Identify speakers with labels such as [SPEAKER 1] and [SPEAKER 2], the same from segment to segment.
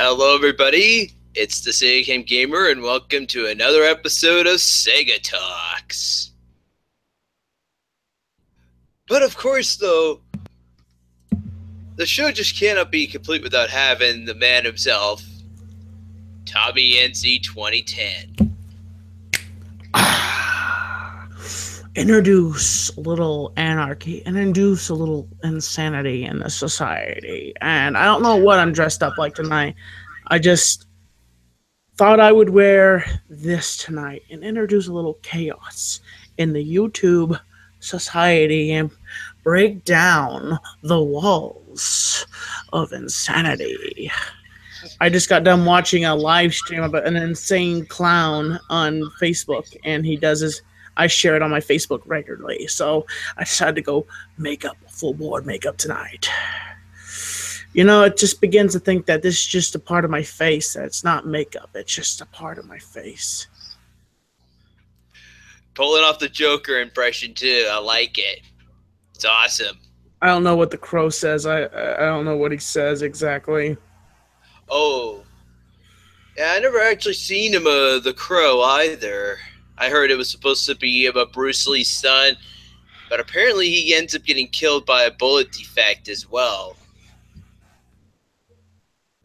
[SPEAKER 1] Hello, everybody. It's the Sega Gamer, and welcome to another episode of Segatalks. But of course, though, the show just cannot be complete without having the man himself, Tommy NC 2010.
[SPEAKER 2] Introduce a little anarchy and introduce a little insanity in the society. And I don't know what I'm dressed up like tonight. I just thought I would wear this tonight and introduce a little chaos in the YouTube society and break down the walls of insanity. I just got done watching a live stream about an insane clown on Facebook, and he does his. I share it on my Facebook regularly, so I decided to go make up full board makeup tonight. You know, it just begins to think that this is just a part of my face. That it's not makeup; it's just a part of my face.
[SPEAKER 1] Pulling off the Joker impression too. I like it. It's awesome.
[SPEAKER 2] I don't know what the crow says. I don't know what he says exactly.
[SPEAKER 1] Oh, yeah. I never actually seen him, the Crow either. I heard it was supposed to be about Bruce Lee's son, but apparently he ends up getting killed by a bullet defect as well.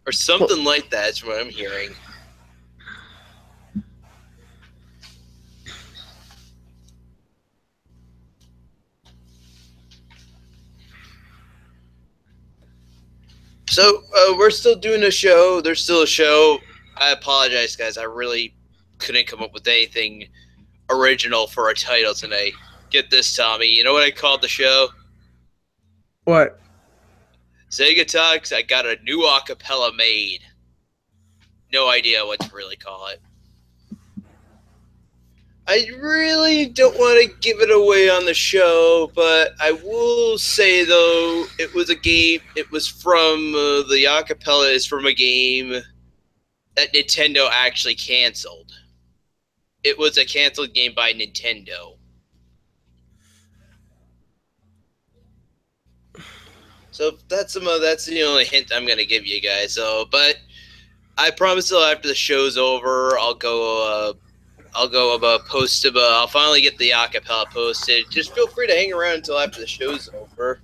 [SPEAKER 1] Or something like that is what I'm hearing. So, we're still doing a show. There's still a show. I apologize, guys. I really couldn't come up with anything original for a title tonight. Get this, Tommy. You know what I called the show?
[SPEAKER 2] What?
[SPEAKER 1] Segatalks. I got a new A Capella made. No idea what to really call it. I really don't want to give it away on the show, but I will say, though, it was a game. It was from the A Capella is from a game that Nintendo actually canceled. It was a canceled game by Nintendo. So that's the only hint I'm gonna give you guys. So, but I promise though, after the show's over, I'll go post. I'll finally get the A Capella posted. Just feel free to hang around until after the show's over.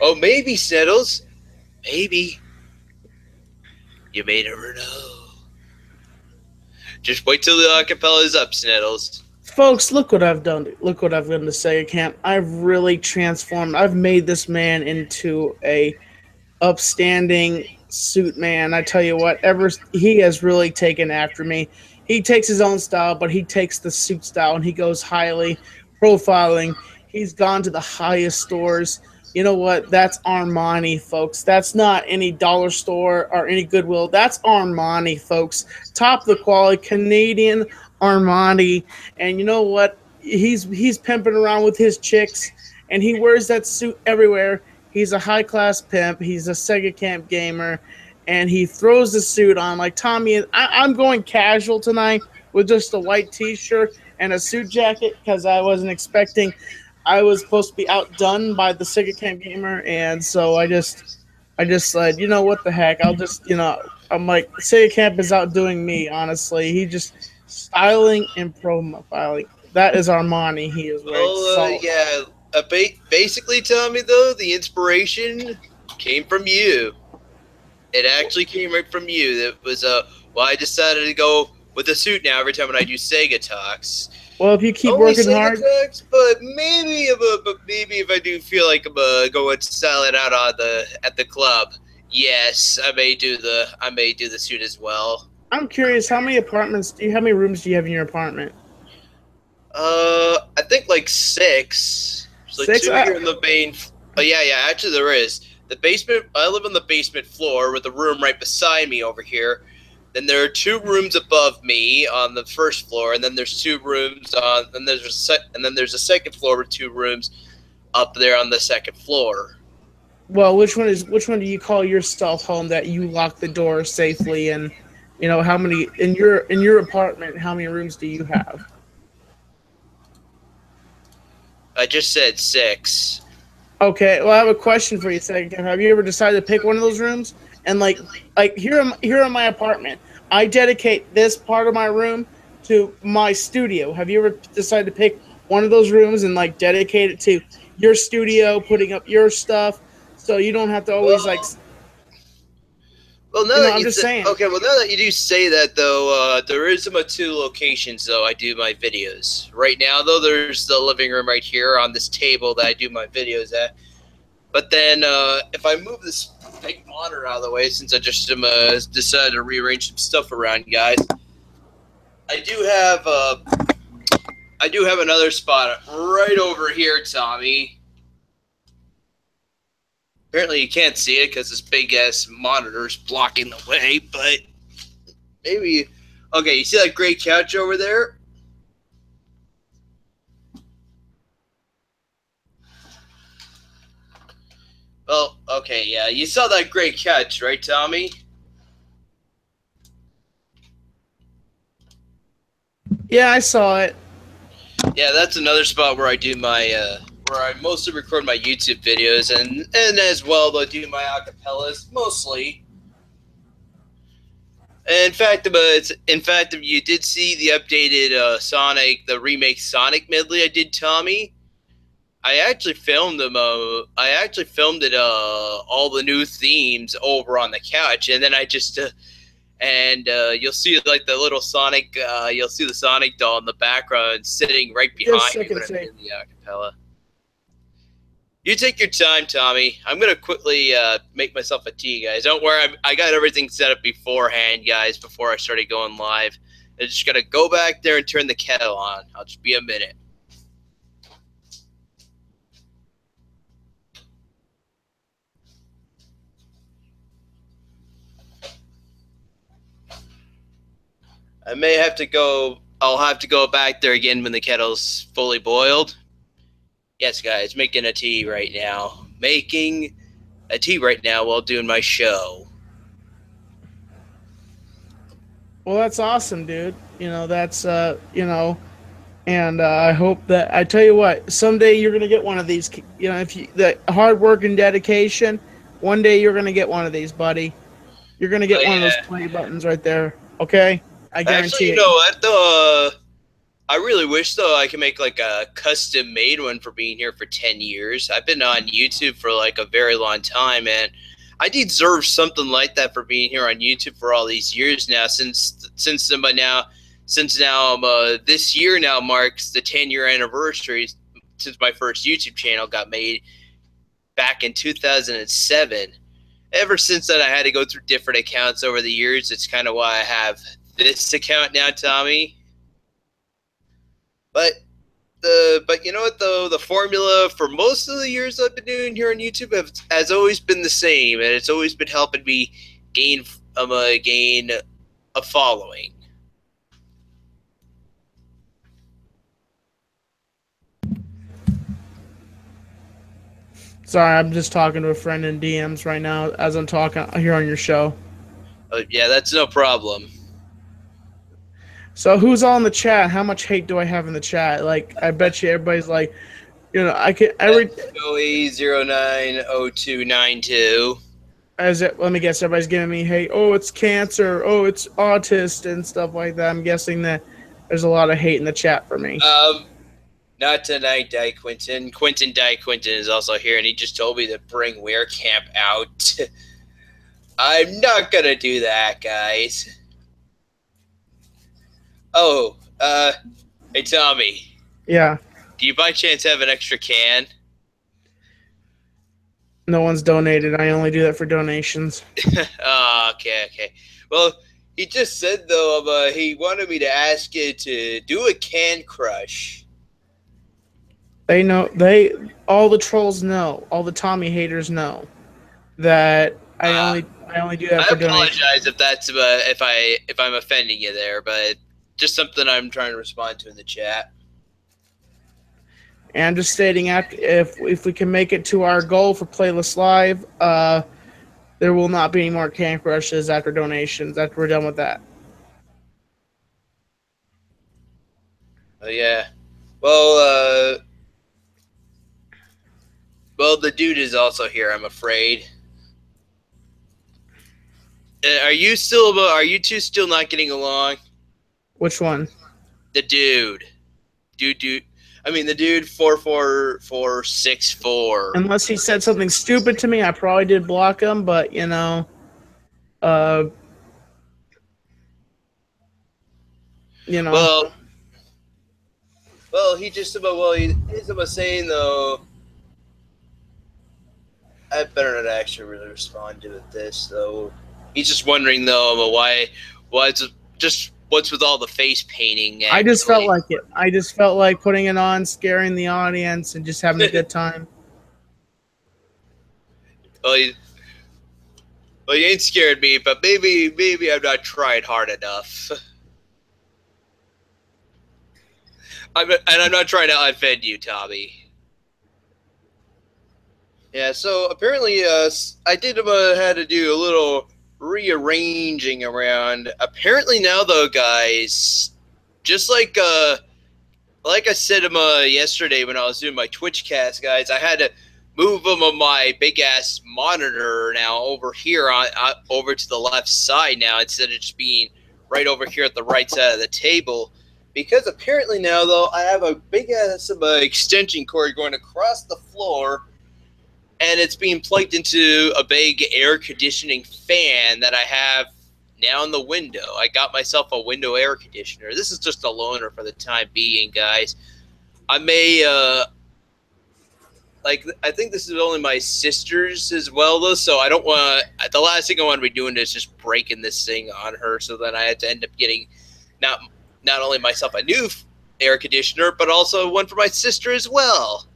[SPEAKER 1] Oh, maybe, Sniddles. Maybe. You may never know. Just wait till the A Capella is up, Sniddles.
[SPEAKER 2] Folks, look what I've done. Look what I've done to Sega Camp. I've really transformed. I've made this man into a upstanding suit man. I tell you what, he has really taken after me. He takes his own style, but he takes the suit style and he goes highly profiling. He's gone to the highest stores. You know what? That's Armani, folks. That's not any dollar store or any Goodwill. That's Armani, folks. Top of the quality Canadian Armani. And you know what? He's pimping around with his chicks, and he wears that suit everywhere. He's a high-class pimp. He's a Sega Camp gamer, and he throws the suit on like Tommy. I'm going casual tonight with just a white T-shirt and a suit jacket because I wasn't expecting. I was supposed to be outdone by the Sega Camp gamer, and so I just said, you know what the heck? I'm like, Sega Camp is outdoing me. Honestly, he just styling and profiling. That is Armani. He is wearing.
[SPEAKER 1] Yeah. Basically, Tommy, though, the inspiration came from you. It actually came right from you. That was why I decided to go with a suit now every time when I do Segatalks.
[SPEAKER 2] Well, if you keep working hard,
[SPEAKER 1] but maybe if I do feel like I'm going to sell it out at the club, yes, I may do the suit as well.
[SPEAKER 2] I'm curious, how many rooms do you have in your apartment?
[SPEAKER 1] I think like 6. There's like
[SPEAKER 2] 6?
[SPEAKER 1] 2 here in the main. Oh yeah, actually there is. The basement. I live on the basement floor with a room right beside me over here. Then there are 2 rooms above me on the first floor, and then there's 2 rooms on. Then there's a second floor with 2 rooms up there on the second floor.
[SPEAKER 2] Well, which one do you call yourself home that you lock the door safely? And you know, how many in your apartment? How many rooms do you have?
[SPEAKER 1] I just said 6.
[SPEAKER 2] Okay, well, I have a question for you, Second. Have you ever decided to pick one of those rooms and like here in my apartment, I dedicate this part of my room to my studio. Have you ever decided to pick one of those rooms and like dedicate it to your studio, putting up your stuff, so you don't have to always like,
[SPEAKER 1] Well, well,
[SPEAKER 2] you
[SPEAKER 1] now
[SPEAKER 2] know?
[SPEAKER 1] that
[SPEAKER 2] I'm
[SPEAKER 1] you
[SPEAKER 2] just
[SPEAKER 1] say,
[SPEAKER 2] saying.
[SPEAKER 1] okay, well, now that you do say that, though, there is about 2 locations, though, I do my videos. Right now, though, there's the living room right here on this table that I do my videos at. But then, if I move this big monitor out of the way, since I just decided to rearrange some stuff around, guys, I do have, I do have another spot right over here, Tommy. Apparently, you can't see it because this big ass monitor is blocking the way, but maybe. Okay, you see that gray couch over there? Well, okay, yeah, you saw that gray couch, right, Tommy?
[SPEAKER 2] Yeah, I saw it.
[SPEAKER 1] Yeah, that's another spot where I do my, where I mostly record my YouTube videos, and as well, I do my acapellas mostly. In fact, if you did see the updated Sonic, the remake Sonic medley I did, Tommy, I actually filmed them. I actually filmed it. All the new themes over on the couch, and then I just you'll see like the little Sonic. You'll see the Sonic doll in the background sitting right
[SPEAKER 2] Just a
[SPEAKER 1] behind me
[SPEAKER 2] second,
[SPEAKER 1] when I'm
[SPEAKER 2] say.
[SPEAKER 1] doing the acapella. You take your time, Tommy. I'm gonna quickly make myself a tea, guys. Don't worry, I got everything set up beforehand, guys. Before I started going live, I just gotta go back there and turn the kettle on. I'll just be a minute. I may have to go. I'll have to go back there again when the kettle's fully boiled. Yes, guys, making a tea right now. Making a tea right now while doing my show.
[SPEAKER 2] Well, that's awesome, dude. That's and I hope that I tell you what, someday you're gonna get one of these. If you the hard work and dedication, one day you're gonna get one of these, buddy. You're gonna
[SPEAKER 1] Oh
[SPEAKER 2] get one of those
[SPEAKER 1] yeah.
[SPEAKER 2] play buttons right there. Okay, I
[SPEAKER 1] Actually,
[SPEAKER 2] guarantee
[SPEAKER 1] you
[SPEAKER 2] it.
[SPEAKER 1] know what though? I really wish though I could make like a custom made one for being here for 10 years. I've been on YouTube for like a very long time, and I deserve something like that for being here on YouTube for all these years now. Since now this year now marks the 10-year anniversary since my first YouTube channel got made back in 2007. Ever since then, I had to go through different accounts over the years. It's kind of why I have this account now, Tommy. But but you know what though, the formula for most of the years I've been doing here on YouTube has always been the same, and it's always been helping me gain gain a following.
[SPEAKER 2] Sorry, I'm just talking to a friend in DMs right now as I'm talking here on your show.
[SPEAKER 1] Yeah, that's no problem.
[SPEAKER 2] So who's all in the chat? How much hate do I have in the chat? Like, I bet you everybody's like, I can every
[SPEAKER 1] OE090292.
[SPEAKER 2] as it. Let me guess, everybody's giving me hate. Oh, it's cancer. Oh, it's autist and stuff like that. I'm guessing that there's a lot of hate in the chat for me.
[SPEAKER 1] Not tonight, Die Quinton. Die Quinton is also here, and he just told me to bring Wear Camp out. I'm not gonna do that, guys. Oh, hey Tommy.
[SPEAKER 2] Yeah.
[SPEAKER 1] Do you by chance have an extra can?
[SPEAKER 2] No one's donated. I only do that for donations.
[SPEAKER 1] Oh, okay. Well, he just said though, he wanted me to ask you to do a can crush.
[SPEAKER 2] They know. All the trolls know. All the Tommy haters know that I only do that
[SPEAKER 1] I
[SPEAKER 2] for donations.
[SPEAKER 1] apologize if that's if I'm offending you there, but just something I'm trying to respond to in the chat.
[SPEAKER 2] And I'm just stating, if we can make it to our goal for Playlist Live, there will not be any more can crushes after donations. After we're done with that.
[SPEAKER 1] Oh yeah. Well, Well, the dude is also here, I'm afraid. Are you two still not getting along?
[SPEAKER 2] Which one?
[SPEAKER 1] The dude. Dude. I mean, the dude 44464.
[SPEAKER 2] Unless he said something stupid to me, I probably did block him, but, you know, uh, you know.
[SPEAKER 1] Well, he's about saying, though, I better not actually really respond to this, though. He's just wondering, though, why it's just what's with all the face painting, actually.
[SPEAKER 2] I just felt like it. I just felt like putting it on, scaring the audience, and just having a good time.
[SPEAKER 1] Well, you ain't scared me, but maybe I'm not trying hard enough. I'm not trying to offend you, Tommy. Yeah, so apparently, I did had to do a little rearranging around. Apparently now, though, guys, just like I said yesterday when I was doing my Twitch cast, guys, I had to move them on my big ass monitor now over here over to the left side now instead of just being right over here at the right side of the table. Because apparently now, though, I have a big ass extension cord going across the floor, and it's being plugged into a big air conditioning fan that I have now in the window. I got myself a window air conditioner. This is just a loaner for the time being, guys. I may, I think this is only my sister's as well, though, so I don't want to, the last thing I want to be doing is just breaking this thing on her, so then I had to end up getting not only myself a new air conditioner, but also one for my sister as well.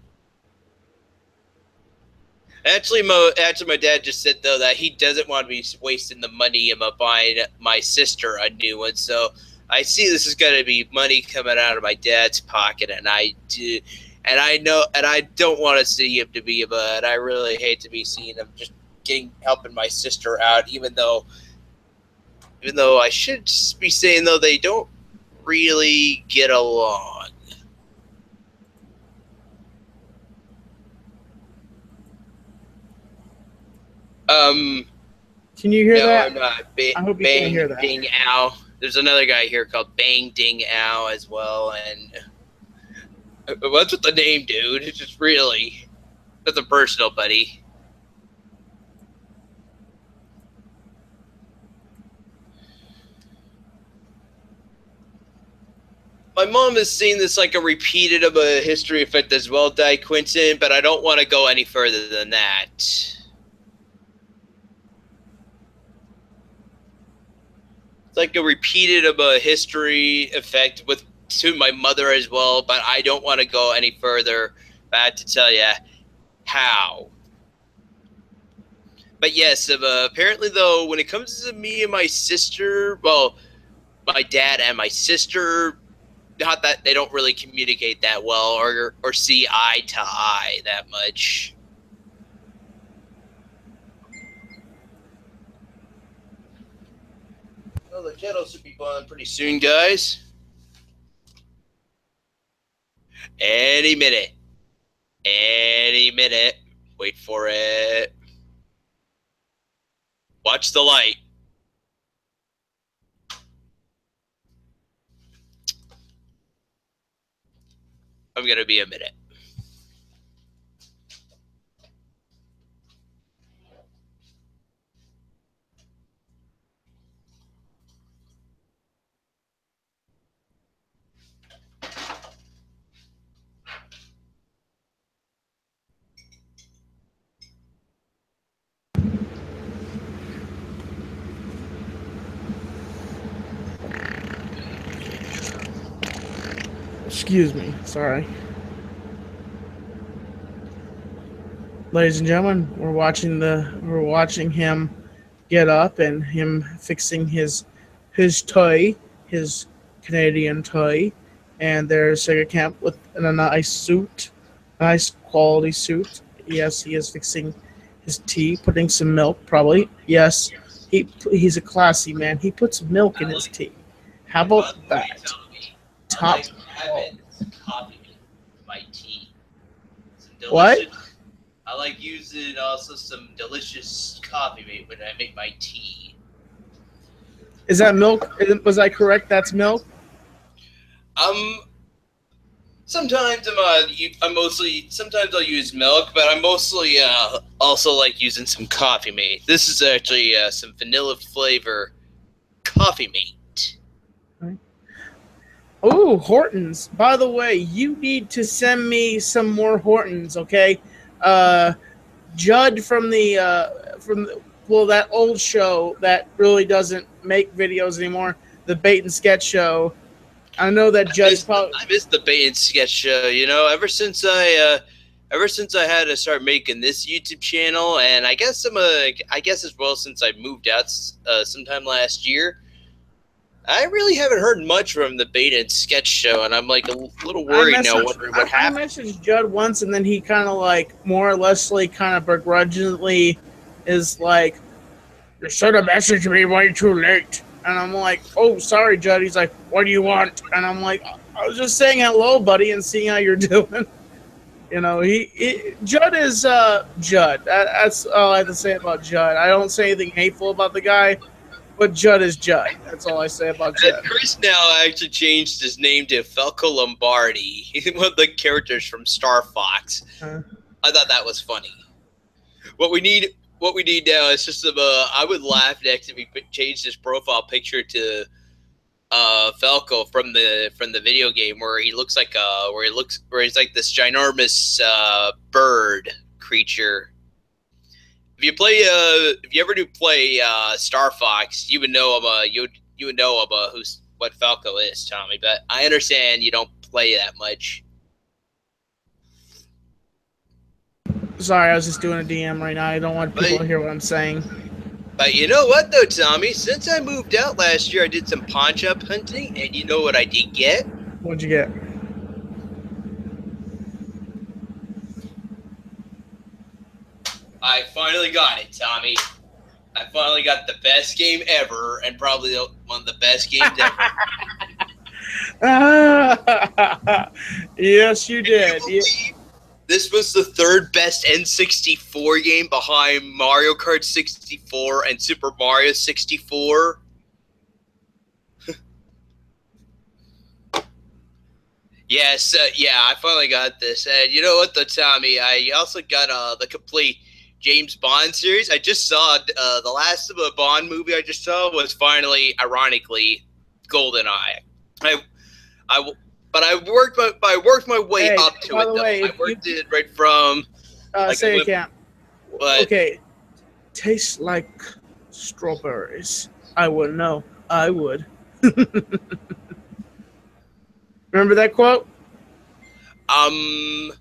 [SPEAKER 1] Actually, my dad just said, though, that he doesn't want to be wasting the money about buying my sister a new one. So I see this is going to be money coming out of my dad's pocket, and I don't want to see him to be, but I really hate to be seeing him just helping my sister out, even though I should be saying, though, they don't really get along.
[SPEAKER 2] Can you hear that?
[SPEAKER 1] I'm not.
[SPEAKER 2] I hope you can hear that.
[SPEAKER 1] Ding Ow. There's another guy here called Bang Ding Ow as well, and what's with the name, dude? It's just really nothing personal, buddy. My mom has seen this like a repeated of a history effect as well, Di Quinton, but I don't want to go any further than that. Like a repeated of a history effect to my mother as well, but I don't want to go any further. I have to tell you how. But yes, apparently, though, when it comes to me and my sister, well, my dad and my sister, not that they don't really communicate that well or see eye to eye that much. Well, the channel should be going pretty soon, guys. Any minute. Any minute. Wait for it. Watch the light. I'm going to be a minute.
[SPEAKER 2] Excuse me. Sorry. Ladies and gentlemen, we're watching him get up and him fixing his toy, his Canadian toy, and there's Sega Camp with a nice suit, nice quality suit. Yes, he is fixing his tea, putting some milk, probably. Yes, he's a classy man. He puts milk in his tea. How about that? Top.
[SPEAKER 1] Coffee with my tea.
[SPEAKER 2] What?
[SPEAKER 1] I like using also some delicious coffee mate when I make my tea.
[SPEAKER 2] Is that milk? Was I correct? That's milk?
[SPEAKER 1] Um, sometimes I'm mostly sometimes I'll use milk, but I'm mostly also like using some coffee mate. This is actually some vanilla flavor coffee mate.
[SPEAKER 2] Oh, Hortons. By the way, you need to send me some more Hortons, okay? Judd from that old show that really doesn't make videos anymore, the Bait and Sketch show. I know that Judd's probably.
[SPEAKER 1] I missed the bait and sketch show. Ever since I had to start making this YouTube channel, and I guess I guess as well since I moved out sometime last year. I really haven't heard much from the beta and sketch show, and I'm like a little worried now, wondering what happened.
[SPEAKER 2] I messaged Judd once, and then he kind of like more or less kind of begrudgingly is like, "You should have messaged me way too late." And I'm like, "Oh, sorry, Judd." He's like, "What do you want?" And I'm like, "I was just saying hello, buddy, and seeing how you're doing." You know, Judd is Judd. That's all I have to say about Judd. I don't say anything hateful about the guy. But Judd is Judd. That's all I say about Judd.
[SPEAKER 1] Chris now actually changed his name to Falco Lombardi. He's one of the characters from Star Fox. I thought that was funny. What we need now is just I would laugh next if we changed his profile picture to Falco from the video game where he looks like where he's like this ginormous bird creature. If you ever do play Star Fox, you would know you would know what Falco is, Tommy. But I understand you don't play that much.
[SPEAKER 2] Sorry, I was just doing a DM right now. I don't want people to hear what I'm saying.
[SPEAKER 1] But you know what, though, Tommy? Since I moved out last year, I did some pawn shop hunting, and you know what I did get?
[SPEAKER 2] What'd you get?
[SPEAKER 1] I finally got it, Tommy. I finally got the best game ever, and probably one of the best games ever.
[SPEAKER 2] Yes, you did.
[SPEAKER 1] This was the third best N64 game behind Mario Kart 64 and Super Mario 64. Yes, I finally got this. And you know what, though, Tommy? I also got the complete James Bond series. I just saw the last of the Bond movie I just saw was finally, ironically, GoldenEye. But I worked my way up to it.
[SPEAKER 2] Way,
[SPEAKER 1] I worked it right from.
[SPEAKER 2] Say it can't. Okay, tastes like strawberries. I would know. I would. Remember that quote?
[SPEAKER 1] I'm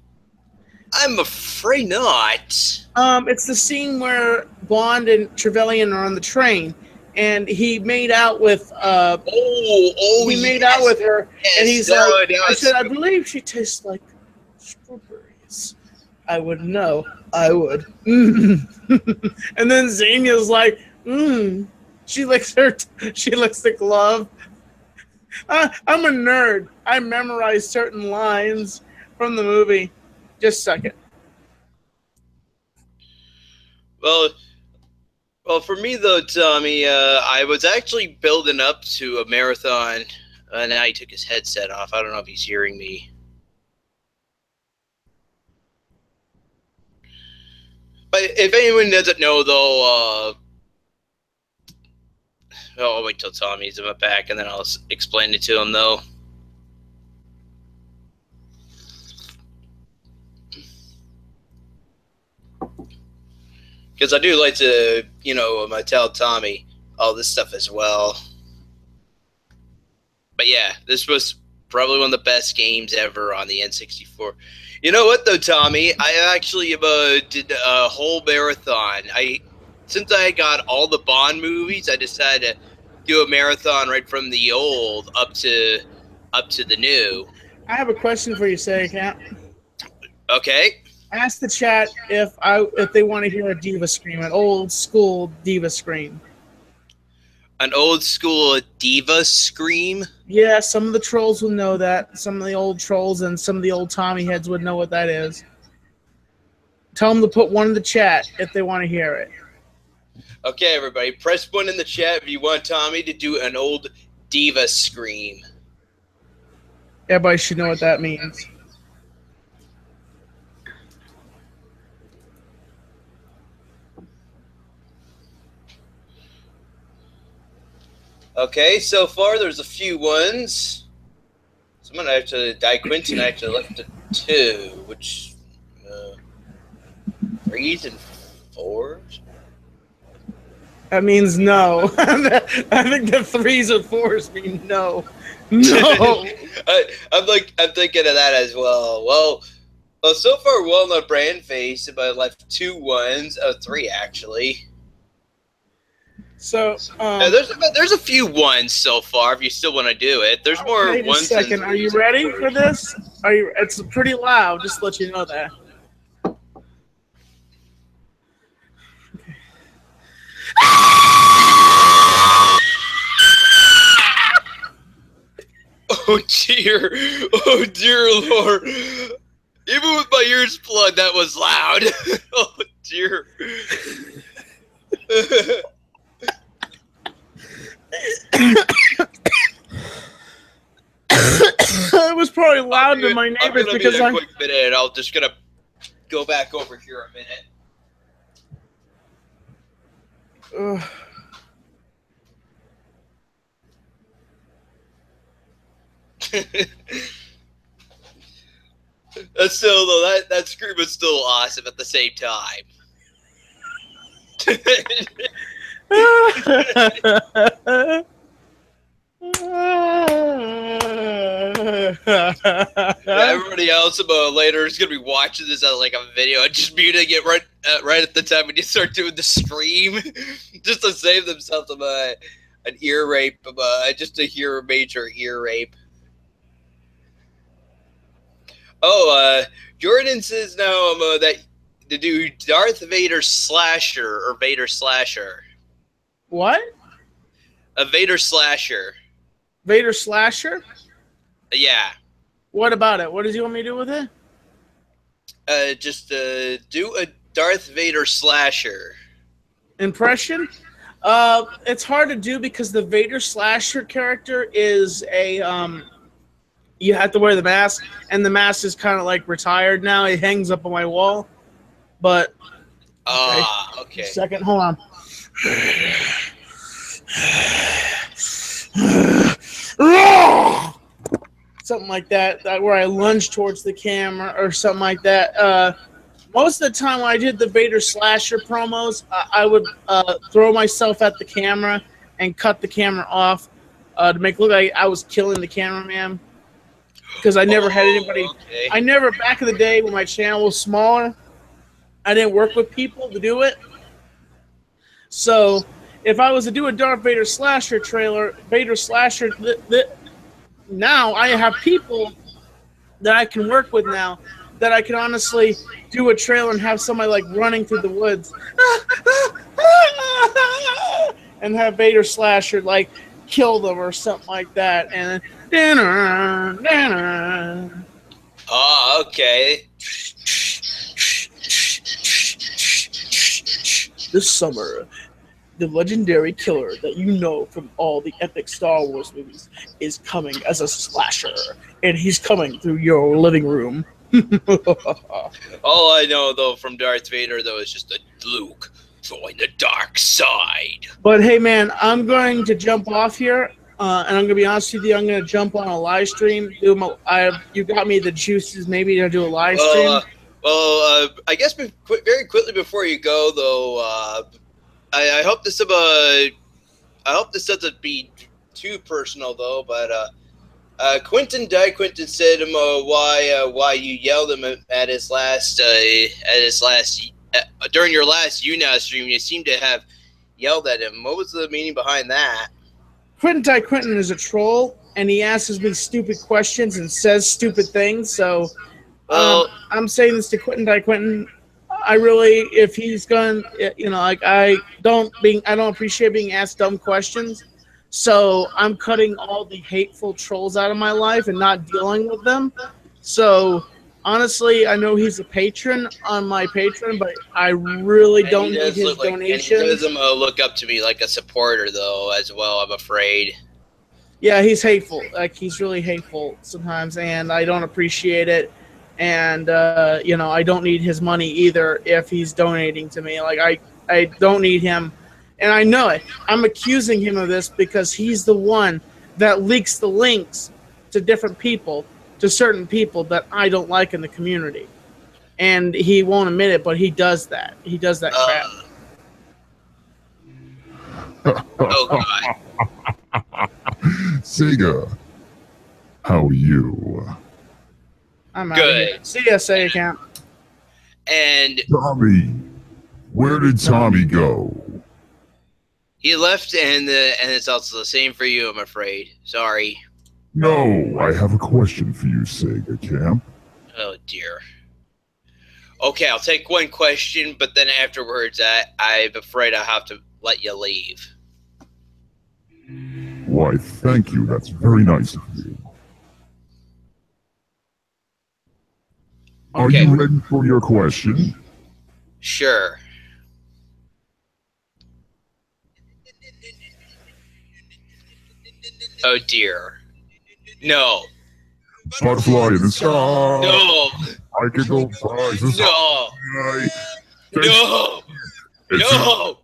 [SPEAKER 1] afraid not.
[SPEAKER 2] It's the scene where Bond and Trevelyan are on the train, and he made out with made out with her, and he's like, I said, I believe she tastes like strawberries. I would know. I would. And then Xenia's like, She licks the glove. I'm a nerd. I memorize certain lines from the movie. Just suck it.
[SPEAKER 1] Well, for me though, Tommy, I was actually building up to a marathon. Now he took his headset off. I don't know if he's hearing me. But if anyone doesn't know, though, I'll wait till Tommy's back, and then I'll explain it to him, though. Because I do like to, tell Tommy all this stuff as well. But yeah, this was probably one of the best games ever on the N64. You know what, though, Tommy? I actually did a whole marathon. Since I got all the Bond movies, I decided to do a marathon right from the old up to the new.
[SPEAKER 2] I have a question for you, Segatalks.
[SPEAKER 1] Okay.
[SPEAKER 2] Ask the chat if they want to hear a diva scream, an old school diva scream.
[SPEAKER 1] An old school diva scream?
[SPEAKER 2] Yeah, some of the trolls will know that. Some of the old trolls and some of the old Tommy heads would know what that is. Tell them to put one in the chat if they want to hear it.
[SPEAKER 1] Okay, everybody, press 1 in the chat if you want Tommy to do an old diva scream.
[SPEAKER 2] Everybody should know what that means.
[SPEAKER 1] Okay, so far there's a few ones. Someone actually, Quentin actually left a 2, which 3s and 4s.
[SPEAKER 2] That means no. I think the 3s or 4s mean no. No.
[SPEAKER 1] I'm thinking of that as well. Well, so far, well, on brand face, but I left 2 1s, 3 actually.
[SPEAKER 2] So
[SPEAKER 1] there's a few 1s so far. If you still want to do it, there's more 1s.
[SPEAKER 2] Wait a second. Are you ready for this? Are you? It's pretty loud. Just to let you know that.
[SPEAKER 1] Oh dear Lord! Even with my ears plugged, that was loud. Oh dear.
[SPEAKER 2] It was probably loud to my neighbors because
[SPEAKER 1] I'm quick minute. I'm just gonna go back over here a minute. Still though, that scream is still awesome at the same time. Everybody else later is gonna be watching this as like a video and just muting it right at the time when you start doing the scream, just to save themselves an ear rape, just to hear a major ear rape. Oh, Jordan says now that to do Darth Vader slasher or Vader slasher.
[SPEAKER 2] What?
[SPEAKER 1] A Vader slasher.
[SPEAKER 2] Vader slasher?
[SPEAKER 1] Yeah.
[SPEAKER 2] What about it? What does he want me to do with it?
[SPEAKER 1] Just do a Darth Vader slasher.
[SPEAKER 2] Impression? It's hard to do because the Vader slasher character is a you have to wear the mask, and the mask is kind of like retired now. It hangs up on my wall. But
[SPEAKER 1] okay.
[SPEAKER 2] Second, hold on. Something like that, where I lunge towards the camera or something like that. Most of the time when I did the Vader slasher promos, I would throw myself at the camera and cut the camera off to make it look like I was killing the cameraman. Because I never had anybody.
[SPEAKER 1] Okay.
[SPEAKER 2] I never, back in the day when my channel was smaller, I didn't work with people to do it. So if I was to do a Darth Vader slasher trailer, now I have people that I can work with now that I can honestly do a trailer and have somebody like running through the woods and have Vader slasher like kill them or something like that. And
[SPEAKER 1] okay.
[SPEAKER 2] This summer, the legendary killer that you know from all the epic Star Wars movies is coming as a slasher, and he's coming through your living room.
[SPEAKER 1] All I know, though, from Darth Vader, though, is just a Luke, join the dark side.
[SPEAKER 2] But hey, man, I'm going to jump off here, and I'm going to be honest with you, I'm going to jump on a live stream. You got me the juices, maybe to do a live stream.
[SPEAKER 1] I guess very quickly before you go, though, I hope this doesn't be too personal, though. But Quentin said why you yelled him at his last during your last UNAS stream. You seem to have yelled at him. What was the meaning behind that?
[SPEAKER 2] Quentin is a troll, and he asks me stupid questions and says stupid things. So I'm saying this to Quentin. I really, if he's going, like I don't appreciate being asked dumb questions. So I'm cutting all the hateful trolls out of my life and not dealing with them. So honestly, I know he's a patron on my Patreon, but I really
[SPEAKER 1] And he
[SPEAKER 2] don't need
[SPEAKER 1] does
[SPEAKER 2] his
[SPEAKER 1] look like, and he does
[SPEAKER 2] donations.
[SPEAKER 1] look up to me like a supporter, though, as well. I'm afraid.
[SPEAKER 2] Yeah, he's hateful. Like he's really hateful sometimes, and I don't appreciate it. And you know, I don't need his money either if he's donating to me. Like I don't need him, and I know it. I'm accusing him of this because he's the one that leaks the links to different people, to certain people that I don't like in the community, and he won't admit it, but he does that. He does that crap.
[SPEAKER 1] Uh, oh God.
[SPEAKER 3] Sega, how are you?
[SPEAKER 2] I'm out of here.
[SPEAKER 1] Good.
[SPEAKER 2] See ya, say account.
[SPEAKER 1] And
[SPEAKER 3] Tommy, where did Tommy go?
[SPEAKER 1] he left, and it's also the same for you, I'm afraid. Sorry.
[SPEAKER 3] No, I have a question for you, Sega Camp.
[SPEAKER 1] Oh dear. Okay, I'll take one question, but then afterwards, I'm afraid I'll have to let you leave.
[SPEAKER 3] Why, thank you. That's very nice of you. Are
[SPEAKER 1] Okay.
[SPEAKER 3] you ready for your question?
[SPEAKER 1] Sure. Oh dear. No.
[SPEAKER 3] Butterfly in the sky.
[SPEAKER 1] No.
[SPEAKER 3] I can go fly the
[SPEAKER 1] No.
[SPEAKER 3] sky.
[SPEAKER 1] No.
[SPEAKER 3] It's
[SPEAKER 1] No.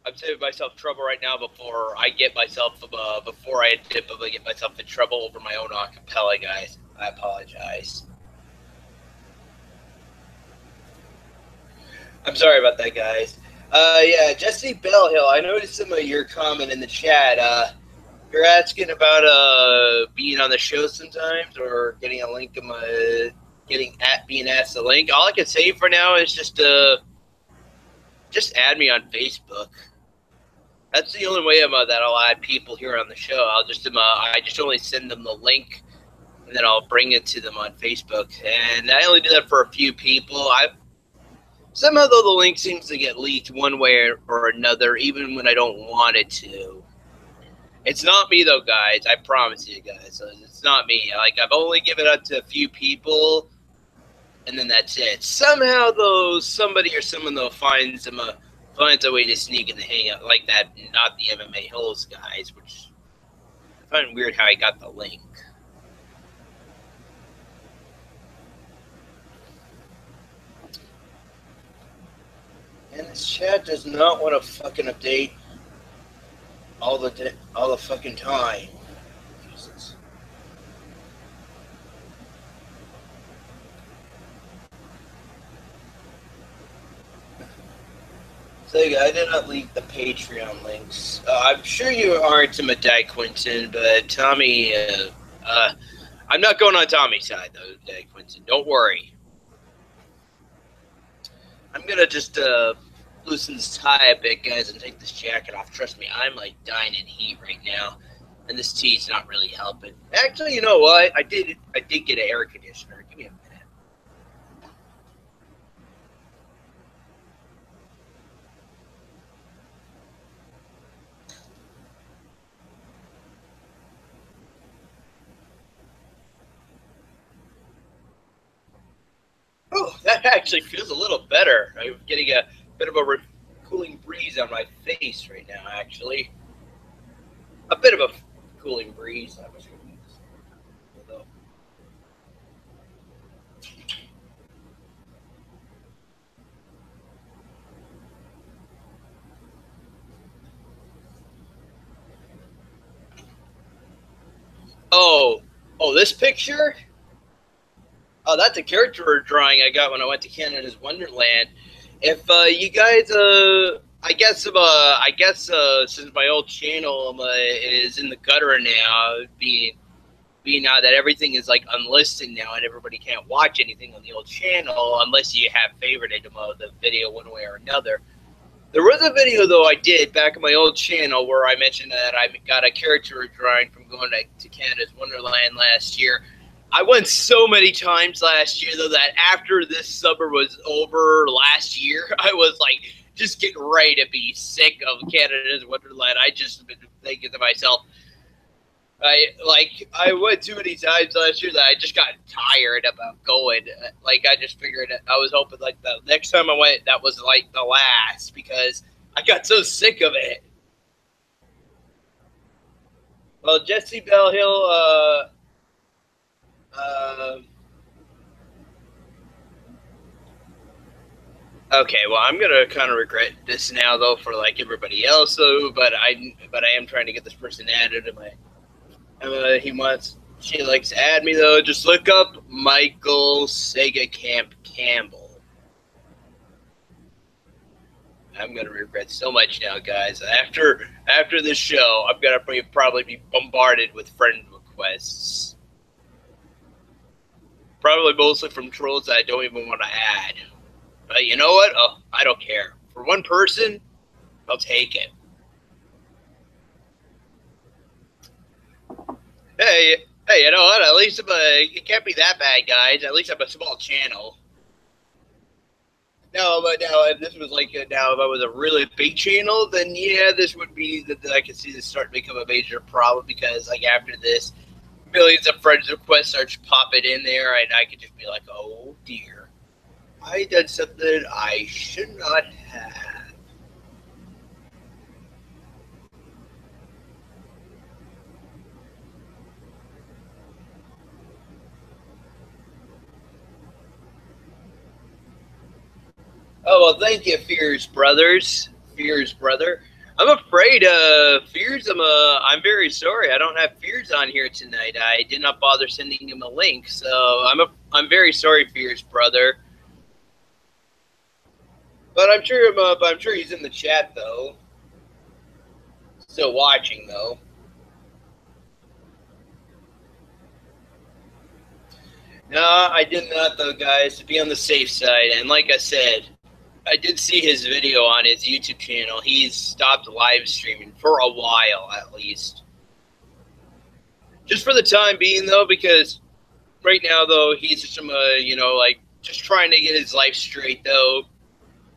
[SPEAKER 1] I'm saving myself trouble right now before I get myself get myself in trouble over my own a cappella, guys. I apologize. I'm sorry about that, guys. Yeah, Jesse Bellhill, I noticed some of your comment in the chat. You're asking about being on the show sometimes, or getting a link in my being asked a link. All I can say for now is just add me on Facebook. That's the only way that I'll add people here on the show. I just only send them the link, and then I'll bring it to them on Facebook. And I only do that for a few people. Somehow, though, the link seems to get leaked one way or another, even when I don't want it to. It's not me, though, guys. I promise you, guys. It's not me. Like, I've only given it to a few people, and then that's it. Somehow, though, somebody or someone, though, finds a way to sneak in the hangout like that. Not the MMA Hills guys, which I find weird how I got the link. And this chat does not want to fucking update all the fucking time. Jesus. Sega, I did not leak the Patreon links. I'm sure you aren't to Madai Quinton, but Tommy, I'm not going on Tommy's side, though, Madai Quinton. Don't worry. I'm gonna just loosen this tie a bit, guys, and take this jacket off. Trust me, I'm like dying in heat right now, and this tea's not really helping. Actually, you know what? I did get an air conditioner. Give me a minute. Oh, that actually feels a little better. I'm getting a bit of a cooling breeze on my face right now, actually. A bit of a cooling breeze. I was going to use this, though. Oh, this picture? Oh, that's a character drawing I got when I went to Canada's Wonderland. If you guys, I guess since my old channel is in the gutter now, being now that everything is like unlisted now and everybody can't watch anything on the old channel unless you have favorited the video one way or another. There was a video, though, I did back on my old channel where I mentioned that I got a character drawing from going to Canada's Wonderland last year. I went so many times last year, though, that after this summer was over last year, I was like just getting ready to be sick of Canada's Wonderland. I just been thinking to myself, I went too many times last year that I just got tired about going. Like I just figured I was hoping like the next time I went that was like the last because I got so sick of it. Well, Jesse Bell Hill, okay, well, I'm gonna kind of regret this now, though, for like everybody else, though. But I am trying to get this person added to my. She likes to add me though. Just look up Michael Sega Camp Campbell. I'm gonna regret so much now, guys. After this show, I'm gonna probably be bombarded with friend requests. Probably mostly from trolls that I don't even want to add. But you know what? Oh, I don't care. For one person, I'll take it. Hey, you know what? At least it can't be that bad, guys. At least I'm a small channel. No, but now if this was like now if I was a really big channel, then yeah, this would be that I could see this start to become a major problem because like after this, millions of friends requests start popping in there, and I could just be like, oh dear, I did something I should not have. Oh, well, thank you, Fears Brothers. Fears Brother. I'm afraid, Fears, I'm very sorry. I don't have Fears on here tonight. I did not bother sending him a link, so I'm very sorry, Fears Brother. But I'm sure he's in the chat, though. Still watching, though. No, I did not, though, guys, to be on the safe side. And like I said, I did see his video on his YouTube channel. He's stopped live streaming for a while, at least. Just for the time being, though, because right now, though, he's just, just trying to get his life straight, though.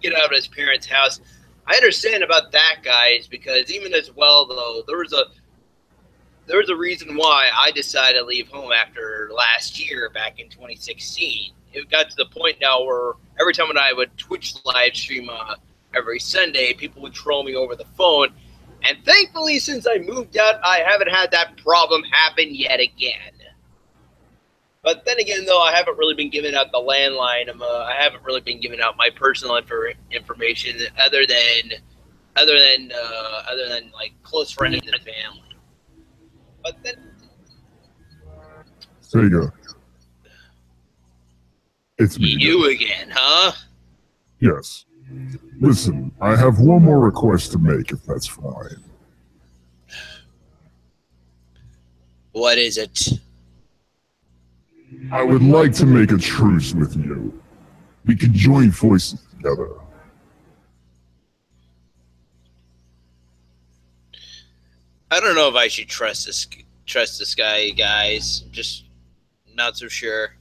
[SPEAKER 1] Get out of his parents' house. I understand about that, guys, because even as well, though, there was a reason why I decided to leave home after last year, back in 2016. It got to the point now where every time when I would Twitch live stream every Sunday, people would troll me over the phone. And thankfully, since I moved out, I haven't had that problem happen yet again. But then again, though, I haven't really been giving out the landline. I haven't really been giving out my personal information other than like close friends and family. But then,
[SPEAKER 3] Sega. It's me.
[SPEAKER 1] You again, huh?
[SPEAKER 3] Yes. Listen, I have one more request to make, if that's fine.
[SPEAKER 1] What is it?
[SPEAKER 3] I would like to make a truce with you. We can join forces together.
[SPEAKER 1] I don't know if I should trust this guy, guys. Just not so sure.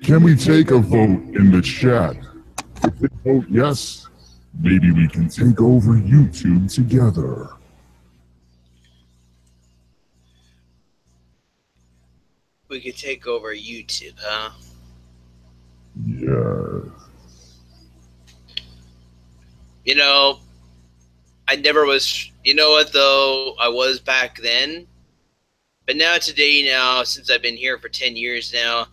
[SPEAKER 3] Can we take a vote in the chat? If they vote yes, maybe we can take over YouTube together.
[SPEAKER 1] We could take over YouTube, huh?
[SPEAKER 3] Yes.
[SPEAKER 1] You know, I never was. You know what, though? I was back then. But now, since I've been here for 10 years now,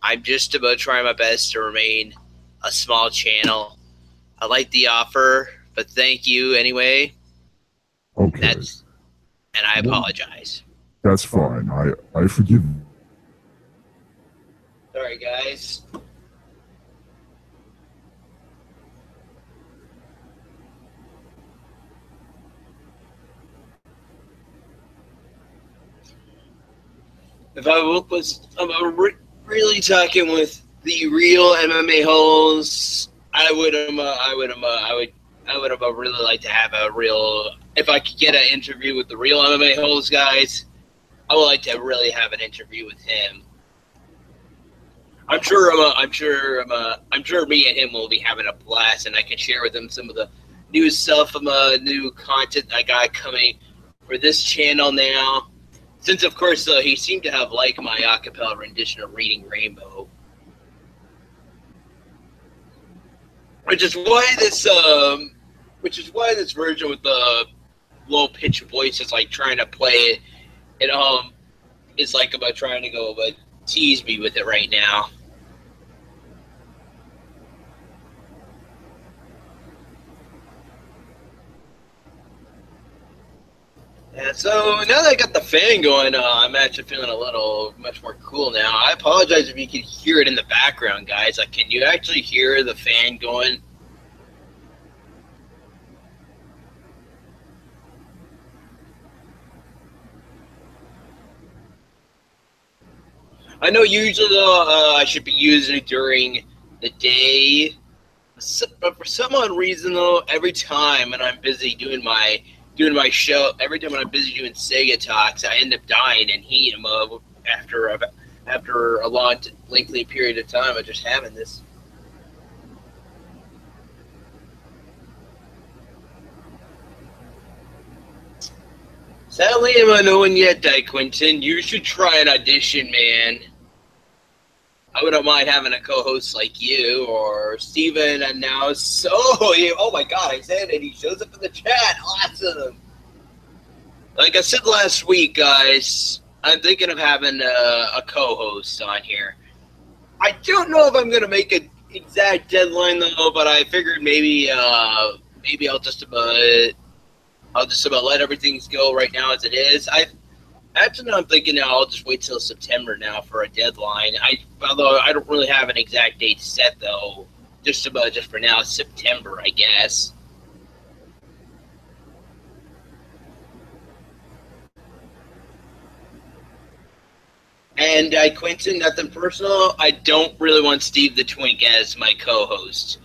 [SPEAKER 1] I'm just about trying my best to remain a small channel. I like the offer, but thank you anyway.
[SPEAKER 3] Okay.
[SPEAKER 1] And I apologize.
[SPEAKER 3] That's fine. I forgive you.
[SPEAKER 1] Sorry, guys. If I was really talking with the real MMA hosts, I would really like to have a real. If I could get an interview with the real MMA hosts, guys, I would like to really have an interview with him. I'm sure me and him will be having a blast, and I can share with him some of the new stuff, new content I got coming for this channel now. Since, of course, he seemed to have liked my a cappella rendition of Reading Rainbow. Which is why this version with the low-pitched voice is like trying to play it. It's like about trying to go tease me with it right now. Yeah, so now that I got the fan going, I'm actually feeling much more cool now. I apologize if you can hear it in the background, guys. Like, can you actually hear the fan going? I know usually though, I should be using it during the day, but for some odd reason though, every time when I'm busy doing my show, every time when I'm busy doing Segatalks, I end up dying in heat after a long, lengthy period of time of just having this. Sadly, I'm no one yet, Quentin. You should try an audition, man. I wouldn't mind having a co-host like you or Steven, and now oh my god, I said it, he shows up in the chat. Awesome. Like I said last week, guys, I'm thinking of having a co-host on here. I don't know if I'm gonna make an exact deadline though, but I figured maybe I'll just about let everything go right now as it is. Actually, I'm thinking now I'll just wait till September now for a deadline. Although I don't really have an exact date set though. Just for now, September, I guess. And Quentin, nothing personal. I don't really want Steve the Twink as my co-host.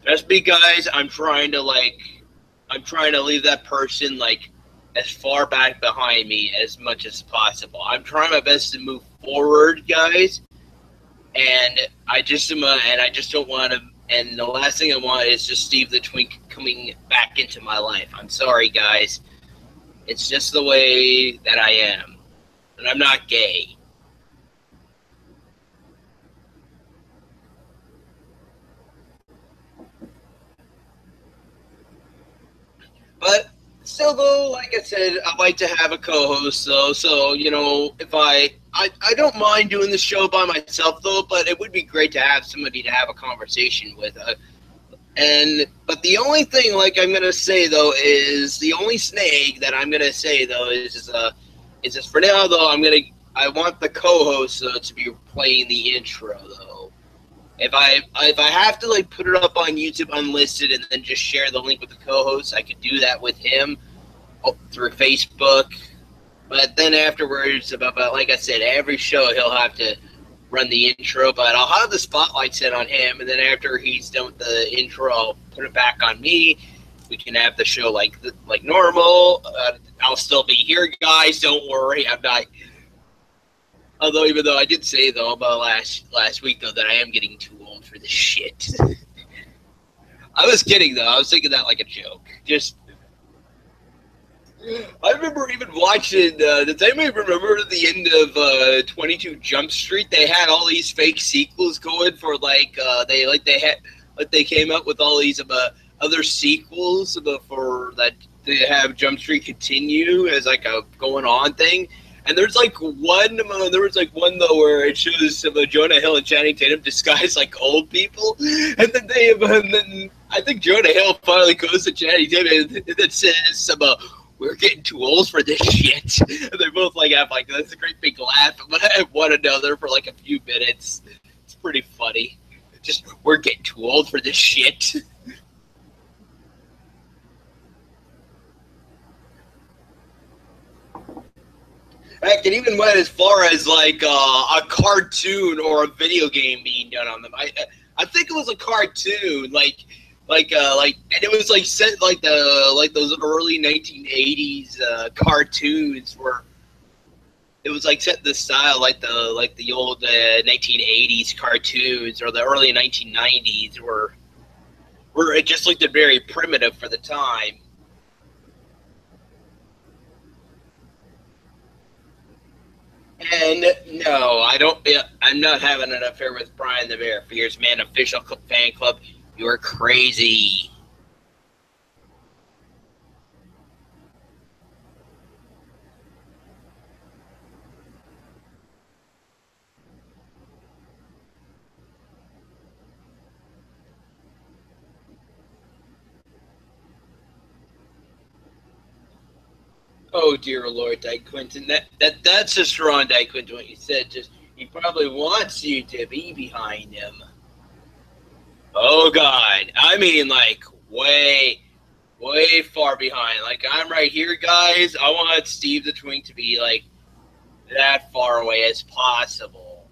[SPEAKER 1] Trust me, guys. I'm trying to leave that person as far back behind me as much as possible. I'm trying my best to move forward, guys, and I just don't want to. And the last thing I want is just Steve the Twink coming back into my life. I'm sorry, guys. It's just the way that I am, and I'm not gay. But still, though, like I said, I'd like to have a co-host, though. So, if I don't mind doing the show by myself, though, but it would be great to have somebody to have a conversation with. But the only thing, I'm going to say, though, is the only snag that I'm going to say, though, is just for now, though, I want the co-host, to be playing the intro, though. If I have to put it up on YouTube unlisted and then just share the link with the co-host, I could do that with him through Facebook. But then afterwards, like I said, every show he'll have to run the intro. But I'll have the spotlight set on him, and then after he's done with the intro, I'll put it back on me. We can have the show like normal. I'll still be here, guys. Don't worry, I'm not. Although, even though I did say, though, about last week, though, that I am getting too old for this shit. I was kidding, though. I was thinking that like a joke. I remember even watching, does anybody remember the end of 22 Jump Street? They had all these fake sequels going for, they came up with all these other sequels for that to have Jump Street continue as, a going on thing. And there's one though where it shows Jonah Hill and Channing Tatum disguised like old people, and then I think Jonah Hill finally goes to Channing Tatum and it says we're getting too old for this shit. And they both have that's a great big laugh at one another for a few minutes. It's pretty funny. Just we're getting too old for this shit. Heck, it even went as far as a cartoon or a video game being done on them. I think it was a cartoon, and it was set those early 1980s cartoons where it was set in the style like the old 1980s cartoons or the early 1990s where it just looked very primitive for the time. mean, no, I don't. I'm not having an affair with Brian the Bear. Fierce Man official fan club. You are crazy. Oh dear Lord, Di Quinton, that's just wrong, Di Quinton. What you said, just he probably wants you to be behind him. Oh God, I mean like way far behind. Like I'm right here, guys. I want Steve the Twink to be like that far away as possible.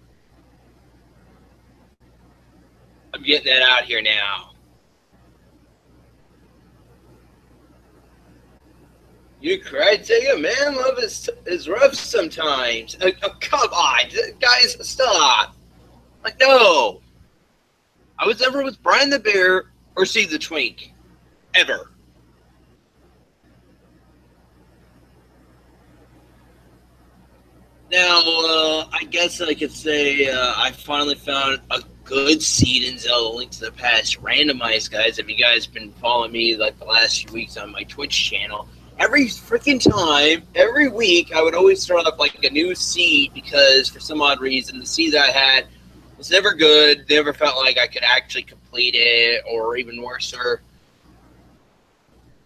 [SPEAKER 1] I'm getting that out here now. You cried, Sega? Man, love is rough sometimes. Come on, guys, stop. Like, no. I was never with Brian the Bear or Steve the Twink. Ever. Now, I guess I could say I finally found a good seed in Zelda Link to the Past randomized, guys. If you guys been following me like the last few weeks on my Twitch channel, every freaking time, every week, I would always start up like a new seed because for some odd reason, the seed that I had was never good. Never felt like I could actually complete it, or even worse,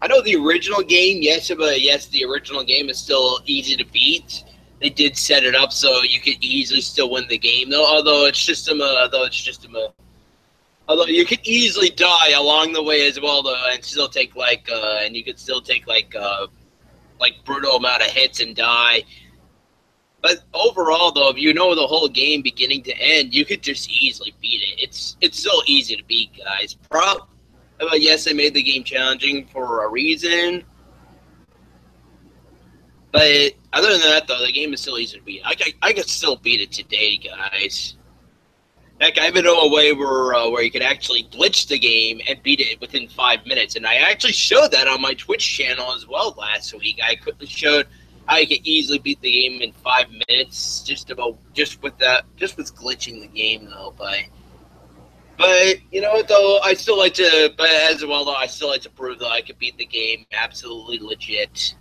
[SPEAKER 1] I know the original game, yes, but yes, the original game is still easy to beat. They did set it up so you could easily still win the game, though. Although you could easily die along the way as well, though, and still take and you could still take like brutal amount of hits and die. But overall, though, if you know the whole game beginning to end, you could just easily beat it. It's so easy to beat, guys. But yes, they made the game challenging for a reason. But other than that, though, the game is still easy to beat. I could still beat it today, guys. Heck, I even know a way where you could actually glitch the game and beat it within 5 minutes. And I actually showed that on my Twitch channel as well last week. I quickly showed how you could easily beat the game in 5 minutes, just with glitching the game, though. But you know what, though, I still like to prove that I could beat the game absolutely legit.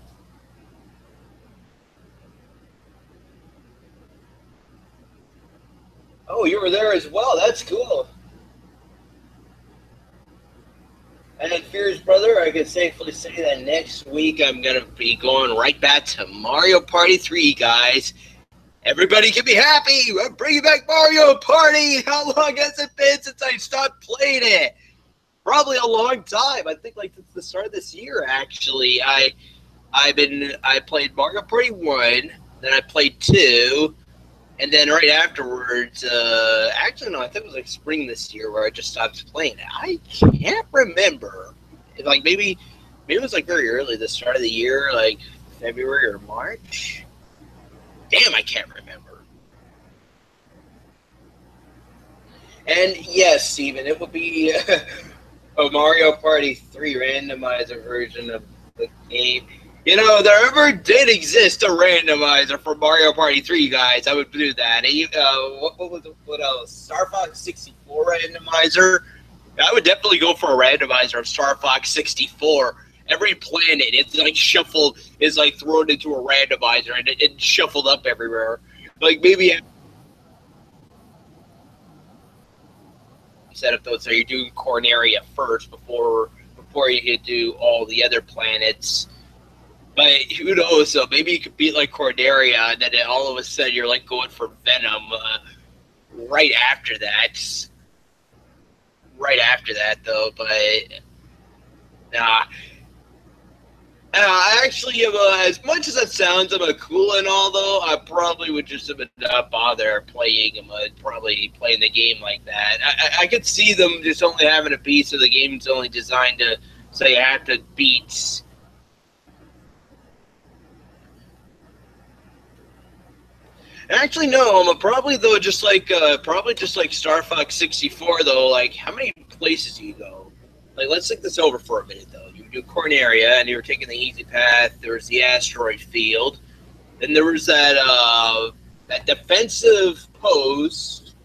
[SPEAKER 1] Oh, you were there as well. That's cool. And Fear's brother, I can safely say that next week I'm going to be going right back to Mario Party 3, guys. Everybody can be happy. I'm bringing back Mario Party. How long has it been since I stopped playing it? Probably a long time. I think like since the start of this year, actually. I played Mario Party 1, then I played 2, and then right afterwards, actually, no, I think it was like spring this year where I just stopped playing it. I can't remember. Maybe it was like very early, the start of the year, like February or March. Damn, I can't remember. And yes, Steven, it will be a Mario Party 3 randomizer version of the game. You know, there ever did exist a randomizer for Mario Party 3, guys. I would do that. What else? Star Fox 64 randomizer. I would definitely go for a randomizer of Star Fox 64. Every planet, it's like shuffled, is like thrown into a randomizer, and it's shuffled up everywhere. Like maybe set up those so you're doing Corneria first before you could do all the other planets. But who knows? So maybe you could beat like Corneria, and then all of a sudden you're like going for Venom right after that. Right after that, though. But nah. I actually am, as much as that sounds, I'm cool and all, though, I probably would just not bother playing probably playing the game like that. I could see them just only having a piece of the game's only designed to say you have to beat. Actually, no. I'm probably though just like Star Fox 64 though. Like, how many places do you go? Like, let's think this over for a minute though. You do Corneria, and you were taking the easy path. There was the asteroid field. Then there was that that defensive post,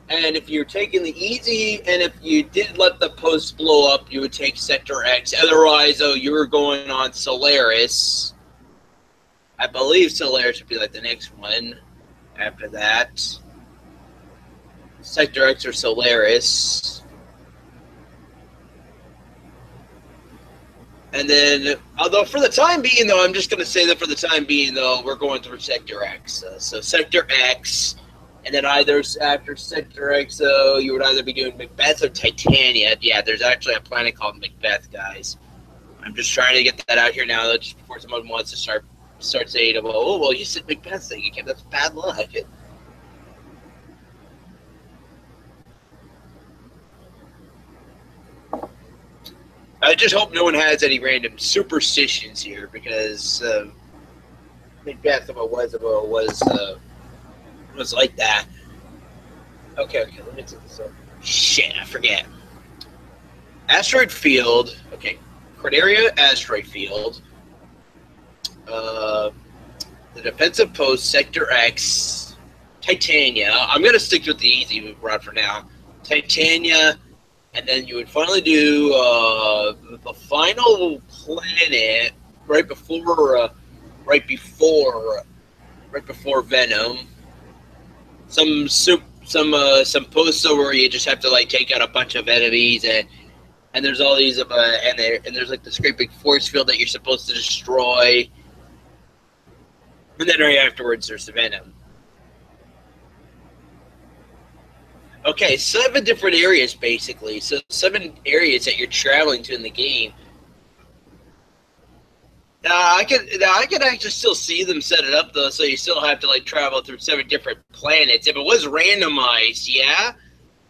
[SPEAKER 1] and if you're taking the easy, and if you did let the post blow up, you would take Sector X. Otherwise, though, you were going on Solaris. I believe Solaris would be like the next one after that. Sector X or Solaris. And then, although for the time being, though, I'm just going to say that for the time being, though, we're going through Sector X. So Sector X, and then either after Sector X, you would either be doing Macbeth or Titania. Yeah, there's actually a planet called Macbeth, guys. I'm just trying to get that out here now, just before someone wants to start saying, oh, well, you said Macbeth thing again. That's bad luck. I just hope no one has any random superstitions here, because Macbeth was like that. Okay, let me take this up. Shit, I forget. Asteroid Field. Okay, Corneria Asteroid Field. The defensive post, Sector X, Titania. I'm gonna stick with the easy route for now. Titania. And then you would finally do the final planet right before Venom. Some posts where you just have to like take out a bunch of enemies, and there's all these and there's like this great big force field that you're supposed to destroy. And then right afterwards there's the Venom. Okay, 7 different areas, basically. So 7 areas that you're traveling to in the game. I could actually still see them set it up, though, so you still have to, like, travel through 7 different planets. If it was randomized, yeah.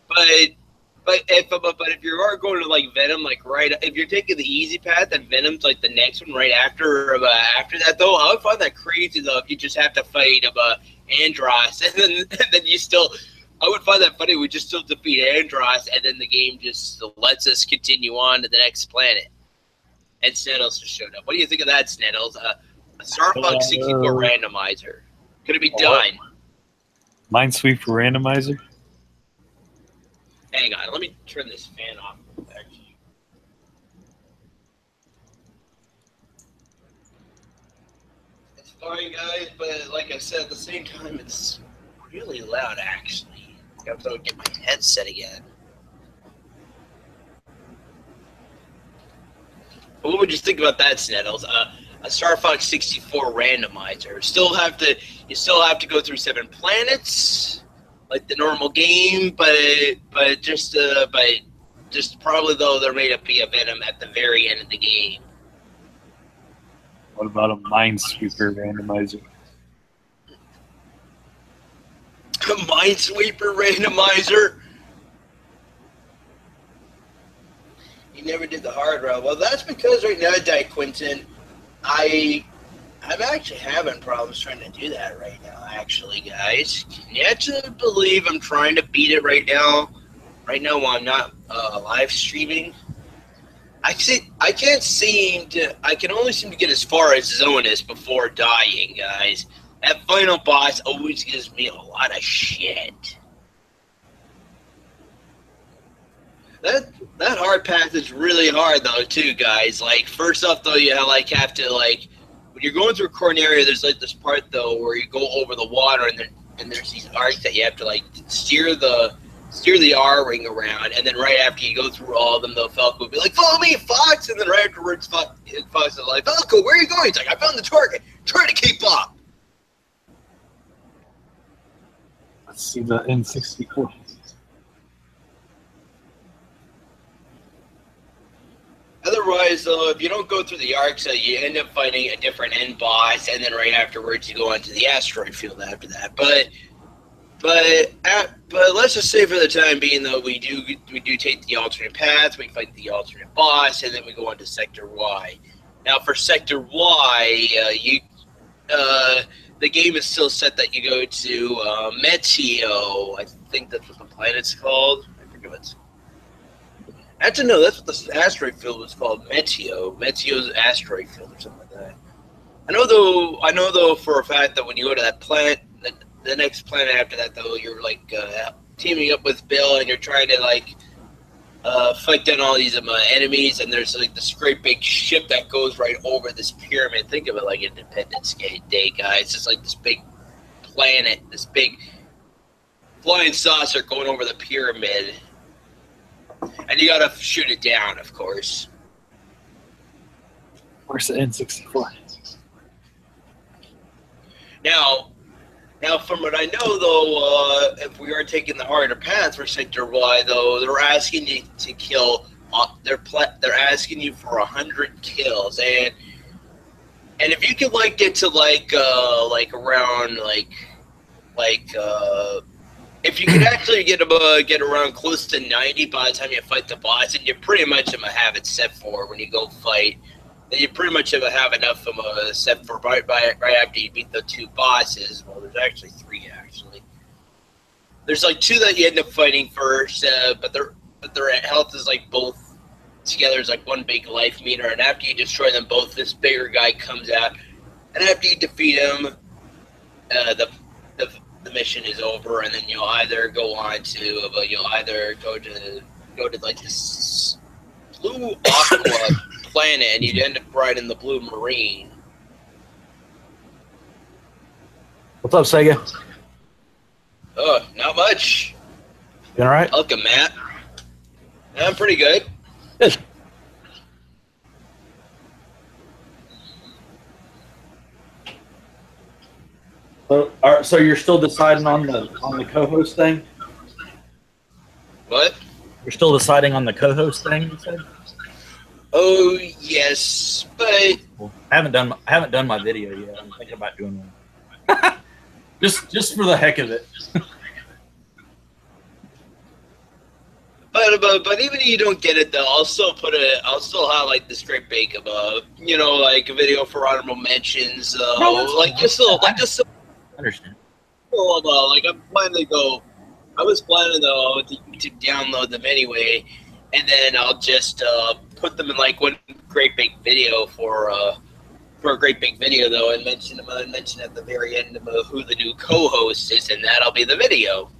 [SPEAKER 1] But if you are going to, like, Venom, like, if you're taking the easy path, and Venom's, like, the next one right after that, though, I would find that crazy, though, if you just have to fight Andros, and then you still... I would find that funny. We just still defeat Andros, and then the game just lets us continue on to the next planet. And Sneddles just showed up. What do you think of that, Sneddles? A Star Fox 64 randomizer. Could it be done?
[SPEAKER 4] Minesweeper randomizer?
[SPEAKER 1] Hang on. Let me turn this fan off. Actually. It's fine, guys, but like I said, at the same time, it's really loud, actually. I have to get my headset again. What would you think about that, Sneddles? A Star Fox 64 randomizer. You still have to go through 7 planets, like the normal game, but just probably though there may be a Venom at the very end of the game.
[SPEAKER 4] What about a Minesweeper randomizer?
[SPEAKER 1] A Minesweeper randomizer? You never did the hard route. Well, that's because right now, Quentin, I'm actually having problems trying to do that right now, actually, guys. Can you actually believe I'm trying to beat it right now? Right now while I'm not live streaming? I can only seem to get as far as Zonus before dying, guys. That final boss always gives me a lot of shit. That hard path is really hard though too, guys. Like first off though, you have to when you're going through Corneria, there's like this part though where you go over the water and there's these arcs that you have to like steer the R ring around, and then right after you go through all of them, though, Falco will be like, "Follow me, Fox!" And then right afterwards, Fox is like, "Falco, where are you going?" He's like, "I found the target. Try to keep up."
[SPEAKER 4] Let's see the N64.
[SPEAKER 1] Otherwise, though, if you don't go through the arcs, you end up fighting a different end boss, and then right afterwards, you go onto the asteroid field after that. But let's just say for the time being, though, we do take the alternate path, we fight the alternate boss, and then we go on to Sector Y. Now, for Sector Y, the game is still set that you go to Meteo. I think that's what the planet's called. I forget what it's called. Actually, no, that's what the asteroid field was called. Meteo's asteroid field or something like that. I know though for a fact that when you go to that planet, the next planet after that though, you're like teaming up with Bill and you're trying to like fight down all these enemies, and there's like this great big ship that goes right over this pyramid. Think of it like Independence Day, guys. It's just like this big planet, this big flying saucer going over the pyramid, and you gotta shoot it down, of course.
[SPEAKER 4] Where's the N64?
[SPEAKER 1] Now, from what I know, though, if we are taking the harder path for Sector Y, though, they're asking you to kill. They're asking you for 100 kills, and if you could like get to like around if you could actually get around close to 90 by the time you fight the boss, and you pretty much have it set for when you go fight. Then you pretty much have enough of a set for right after you beat the 2 bosses. Well, there's actually 3 actually. There's like 2 that you end up fighting first, but their health is like both together is like one big life meter. And after you destroy them both, this bigger guy comes out, and after you defeat him, the mission is over, and then you'll either go on to go to like this blue aqua planet, and you'd end up riding the Blue Marine.
[SPEAKER 5] What's up, Sega?
[SPEAKER 1] Oh, not much.
[SPEAKER 5] You all right?
[SPEAKER 1] Welcome, Matt. I'm pretty good.
[SPEAKER 5] Good. So you're still deciding on the co-host thing?
[SPEAKER 1] What?
[SPEAKER 5] You're still deciding on the co-host thing, you said?
[SPEAKER 1] Oh yes, but
[SPEAKER 5] I haven't done my video yet. I'm thinking about doing one. just for the heck of it.
[SPEAKER 1] But even if you don't get it though, I'll still highlight this great bake of like a video for honorable mentions. I
[SPEAKER 5] understand.
[SPEAKER 1] I was planning though to download them anyway, and then I'll just put them in like one great big video for a great big video though, and mention at the very end of who the new co-host is, and that'll be the video.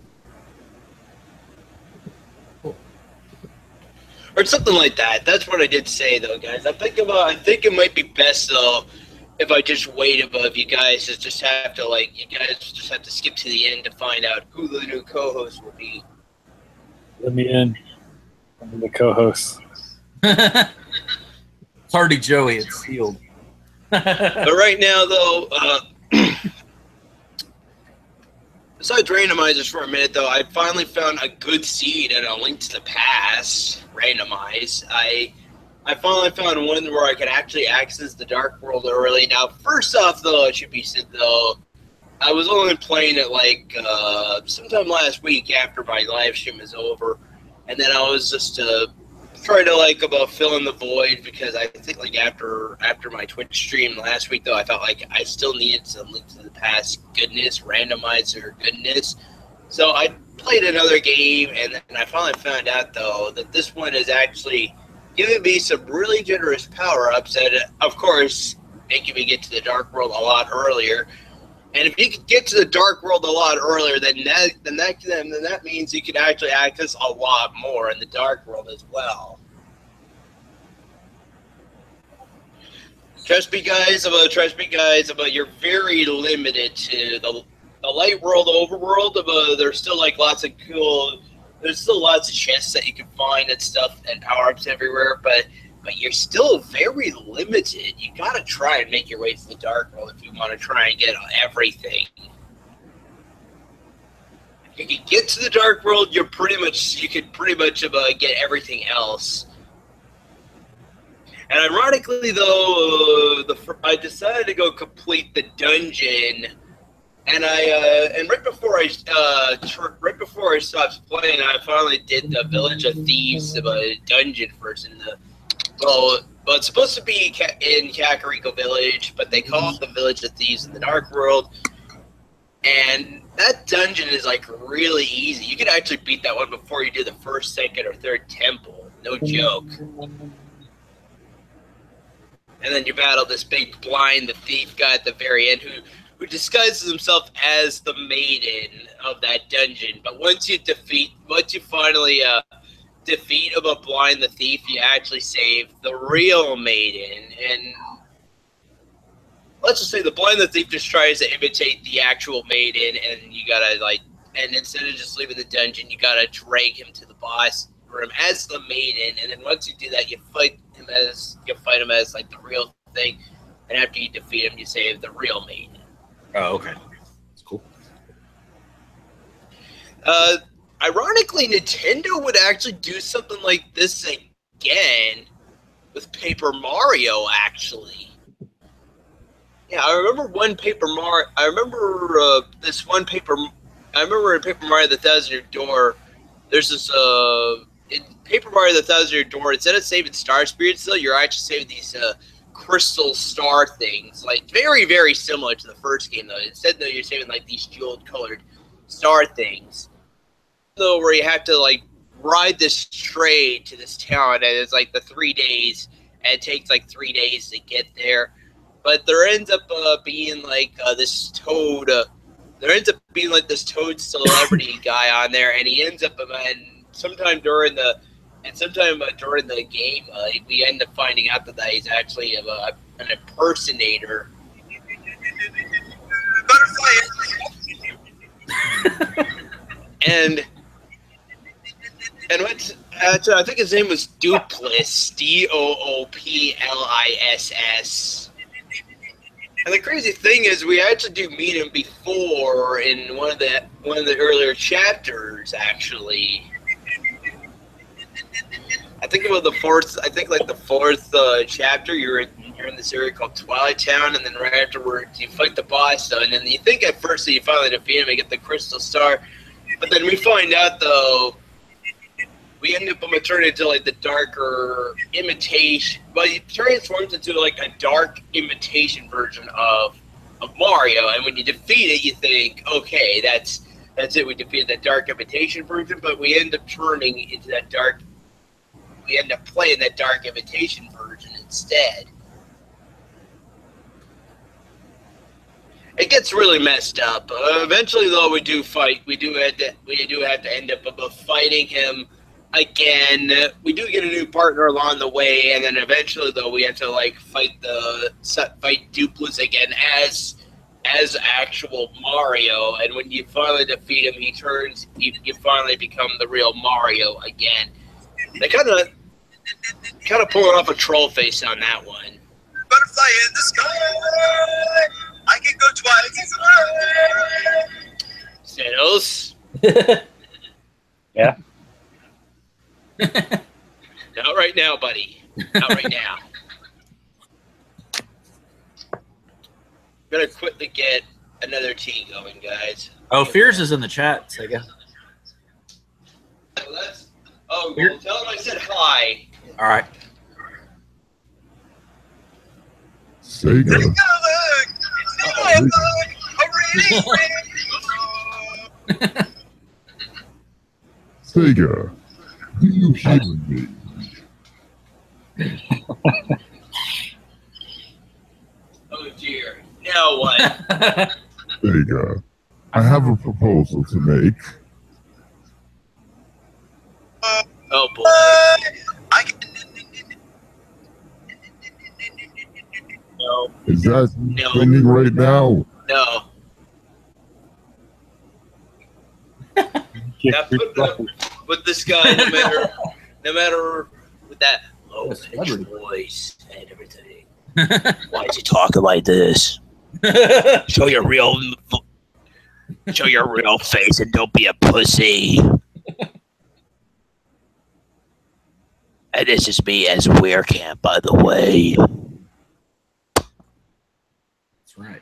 [SPEAKER 1] Or something like that. That's what I did say, though, guys. I think it might be best though if I just wait above you guys. Just have to skip to the end to find out who the new co-host will be.
[SPEAKER 4] Let me in. I'm the co-host.
[SPEAKER 5] It's already Joey. It's sealed.
[SPEAKER 1] But right now, though, besides randomizers for a minute, though, I finally found a good seed and a link to the past. Randomize. I finally found one where I could actually access the Dark World early. Now, first off, though, it should be said, though, I was only playing it like sometime last week after my live stream is over, and then I was just trying to fill in the void, because I think after my Twitch stream last week, though, I felt like I still needed some link to the past goodness, randomizer goodness. So I played another game, and then I finally found out, though, that this one is actually giving me some really generous power-ups, and of course, making me get to the Dark World a lot earlier. And if you could get to the Dark World a lot earlier, then that means you could actually access a lot more in the Dark World as well. Trust me, guys, you're very limited to the light world, overworld. There's still there's still lots of chests that you can find and stuff and power-ups everywhere, but you're still very limited. You gotta try and make your way to the Dark World if you want to try and get everything. If you can get to the Dark World, you could pretty much get everything else. And ironically, though, I decided to go complete the dungeon, and right before I stopped playing, I finally did the Village of Thieves dungeon first. Well, it's supposed to be in Kakariko Village, but they call it the Village of Thieves in the Dark World. And that dungeon is really easy. You can actually beat that one before you do the first, second, or third temple. No joke. And then you battle this big blind, the thief guy at the very end who disguises himself as the maiden of that dungeon. But once you finally defeat him, a blind the thief, you actually save the real maiden. And let's just say the blind the thief just tries to imitate the actual maiden, and you gotta and instead of just leaving the dungeon, you gotta drag him to the boss room as the maiden. And then once you do that, you fight him as like the real thing. And after you defeat him, you save the real maiden.
[SPEAKER 5] Oh, okay. That's cool.
[SPEAKER 1] Ironically, Nintendo would actually do something like this again with Paper Mario, actually. Yeah, I remember one Paper Mario. I remember this one Paper. I remember in Paper Mario: The Thousand-Year Door, there's this in Paper Mario: The Thousand-Year Door. Instead of saving star spirits, though, you're actually saving these crystal star things, like very, very similar to the first game. Though instead, though, you're saving like these jeweled-colored star things. Though, where you have to like ride this train to this town, and it's like the 3 days, and it takes like 3 days to get there. But there ends up being like this Toad. There ends up being like this Toad celebrity guy on there, and he ends up and sometime during the game, we end up finding out that he's actually an impersonator. and what's I think his name was Doopliss, Dooppliss. And the crazy thing is, we actually do meet him before in one of the earlier chapters. Actually, I think about the fourth. I think like the fourth chapter. You're in this area called Twilight Town, and then right afterwards you fight the boss. And then you think at first that you finally defeat him and get the crystal star, but then we find out though. We end up turning into like the darker imitation. Well, he transforms into like a dark imitation version of Mario, and when you defeat it, you think, okay, that's it. We defeated that dark imitation version, but we end up turning into that dark. We end up playing that dark imitation version instead. It gets really messed up. Eventually, though, we do fight. We do have to end up fighting him. Again, we do get a new partner along the way, and then eventually, though, we have to like fight Doopliss again as actual Mario. And when you finally defeat him, you finally become the real Mario again. They kind of pulling off a troll face on that one.
[SPEAKER 6] Butterfly in the sky, I can go twice as high.
[SPEAKER 1] Senos.
[SPEAKER 4] Yeah.
[SPEAKER 1] Not right now, buddy. Not right now. I'm gonna quickly get another tea going, guys.
[SPEAKER 5] Oh, Fears is in the chat, Sega.
[SPEAKER 1] Well, tell him I said hi.
[SPEAKER 5] All right.
[SPEAKER 3] Sega. Sega, do you hear me?
[SPEAKER 1] Oh dear. Now what?
[SPEAKER 3] Sega, I have a proposal to make.
[SPEAKER 1] Oh boy. No.
[SPEAKER 3] Is that
[SPEAKER 1] No.
[SPEAKER 3] trending right now?
[SPEAKER 1] No. Now with this guy, no matter with that low pitched voice and everything. Why is he talking like this? Show your real face and don't be a pussy. And this is me as Weircamp, by the way.
[SPEAKER 5] That's right.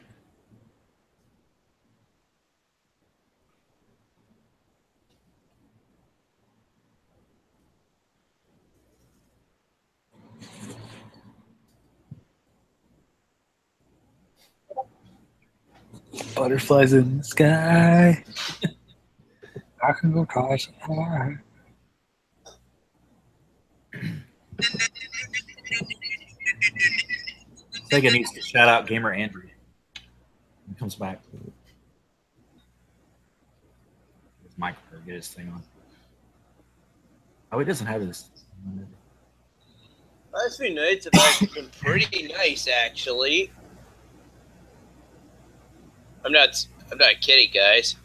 [SPEAKER 4] Butterflies in the sky. I can go twice as high.
[SPEAKER 5] think it needs to shout out Gamer Andrew. He comes back. His mic or get his thing on. Oh, he doesn't have his.
[SPEAKER 1] Last few nights have actually been pretty nice, actually. I'm not kidding, guys.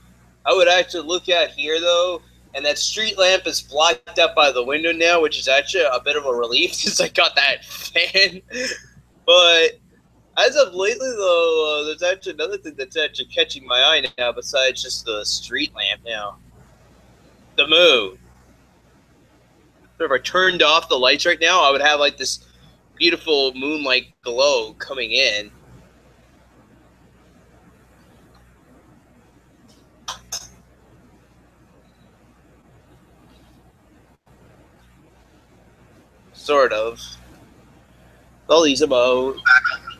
[SPEAKER 1] I would actually look out here though, and that street lamp is blocked up by the window now, which is actually a bit of a relief since I got that fan. But as of lately, though, there's actually another thing that's actually catching my eye now, besides just the street lamp. Now, the moon. So if I turned off the lights right now, I would have like this beautiful moonlight glow coming in. Sort of. All these emotes.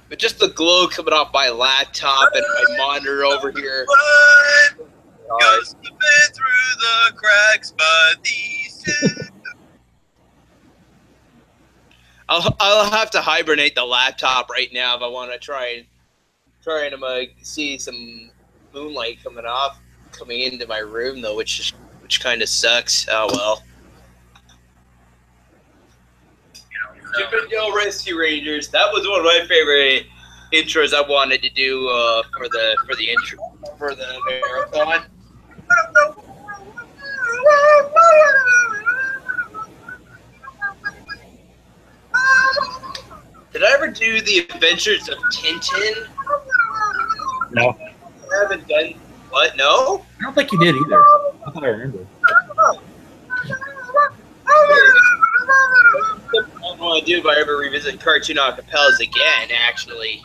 [SPEAKER 1] But just the glow coming off my laptop and my monitor over here.
[SPEAKER 6] Goes slipping through the cracks, but these
[SPEAKER 1] I'll have to hibernate the laptop right now if I want to try and see some moonlight coming into my room though, which kind of sucks. Oh well. Chippendale Rescue Rangers. That was one of my favorite intros I wanted to do for the intro for the marathon. Did I ever do the Adventures of Tintin?
[SPEAKER 5] No.
[SPEAKER 1] I haven't done what? No?
[SPEAKER 5] I don't think you did either. I thought I remember.
[SPEAKER 1] What I want to do if I ever revisit cartoon acapellas again, actually.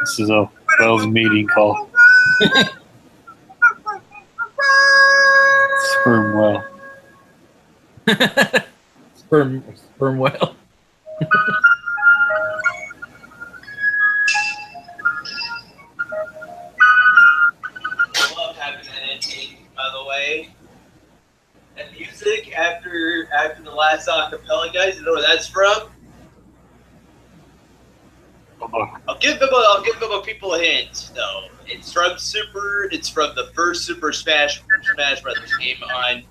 [SPEAKER 4] This is a Wells meeting call. Sperm well.
[SPEAKER 5] Sperm whale.
[SPEAKER 1] I love having that ending, by the way. And music after the last acapella, guys, you know where that's from? I'll give them people a hint though. It's from the first Super Smash Brothers game on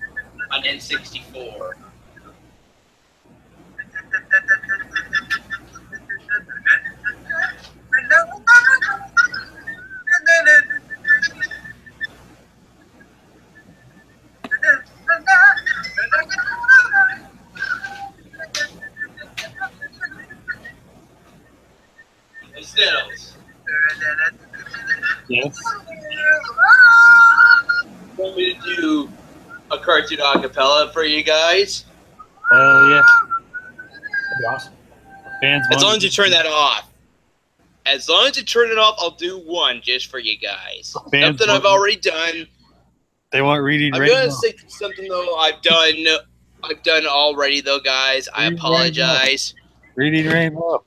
[SPEAKER 1] N64. Stills.
[SPEAKER 4] Yes.
[SPEAKER 1] Want me to do a cartoon acapella for you guys?
[SPEAKER 4] Hell yeah.
[SPEAKER 5] That'd be awesome.
[SPEAKER 4] Fans
[SPEAKER 1] As
[SPEAKER 4] want
[SPEAKER 1] long as you turn that off. As long as you turn it off, I'll do one just for you guys.
[SPEAKER 4] Fans
[SPEAKER 1] Something I've
[SPEAKER 4] want-
[SPEAKER 1] already done.
[SPEAKER 4] They want reading
[SPEAKER 1] I'm
[SPEAKER 4] rainbow.
[SPEAKER 1] gonna say something though I've done already though, guys. I
[SPEAKER 4] Reading
[SPEAKER 1] apologize.
[SPEAKER 4] Reading rainbow.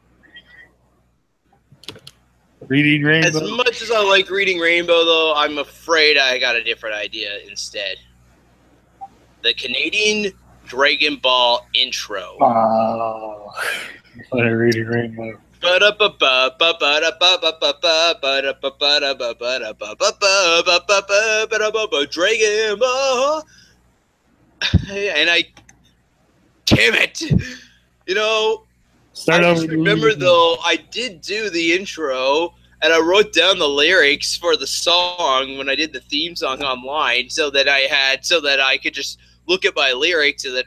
[SPEAKER 4] Reading
[SPEAKER 1] As
[SPEAKER 4] rainbow.
[SPEAKER 1] much as I like reading Rainbow though, I'm afraid I got a different idea instead. The Canadian Dragon Ball intro.
[SPEAKER 4] Oh, what a reading rainbow.
[SPEAKER 1] Dragon Ball. And damn it. You know,
[SPEAKER 4] Start
[SPEAKER 1] I
[SPEAKER 4] over.
[SPEAKER 1] just remember though, I did do the intro, and I wrote down the lyrics for the song when I did the theme song online, so that I could just look at my lyrics and then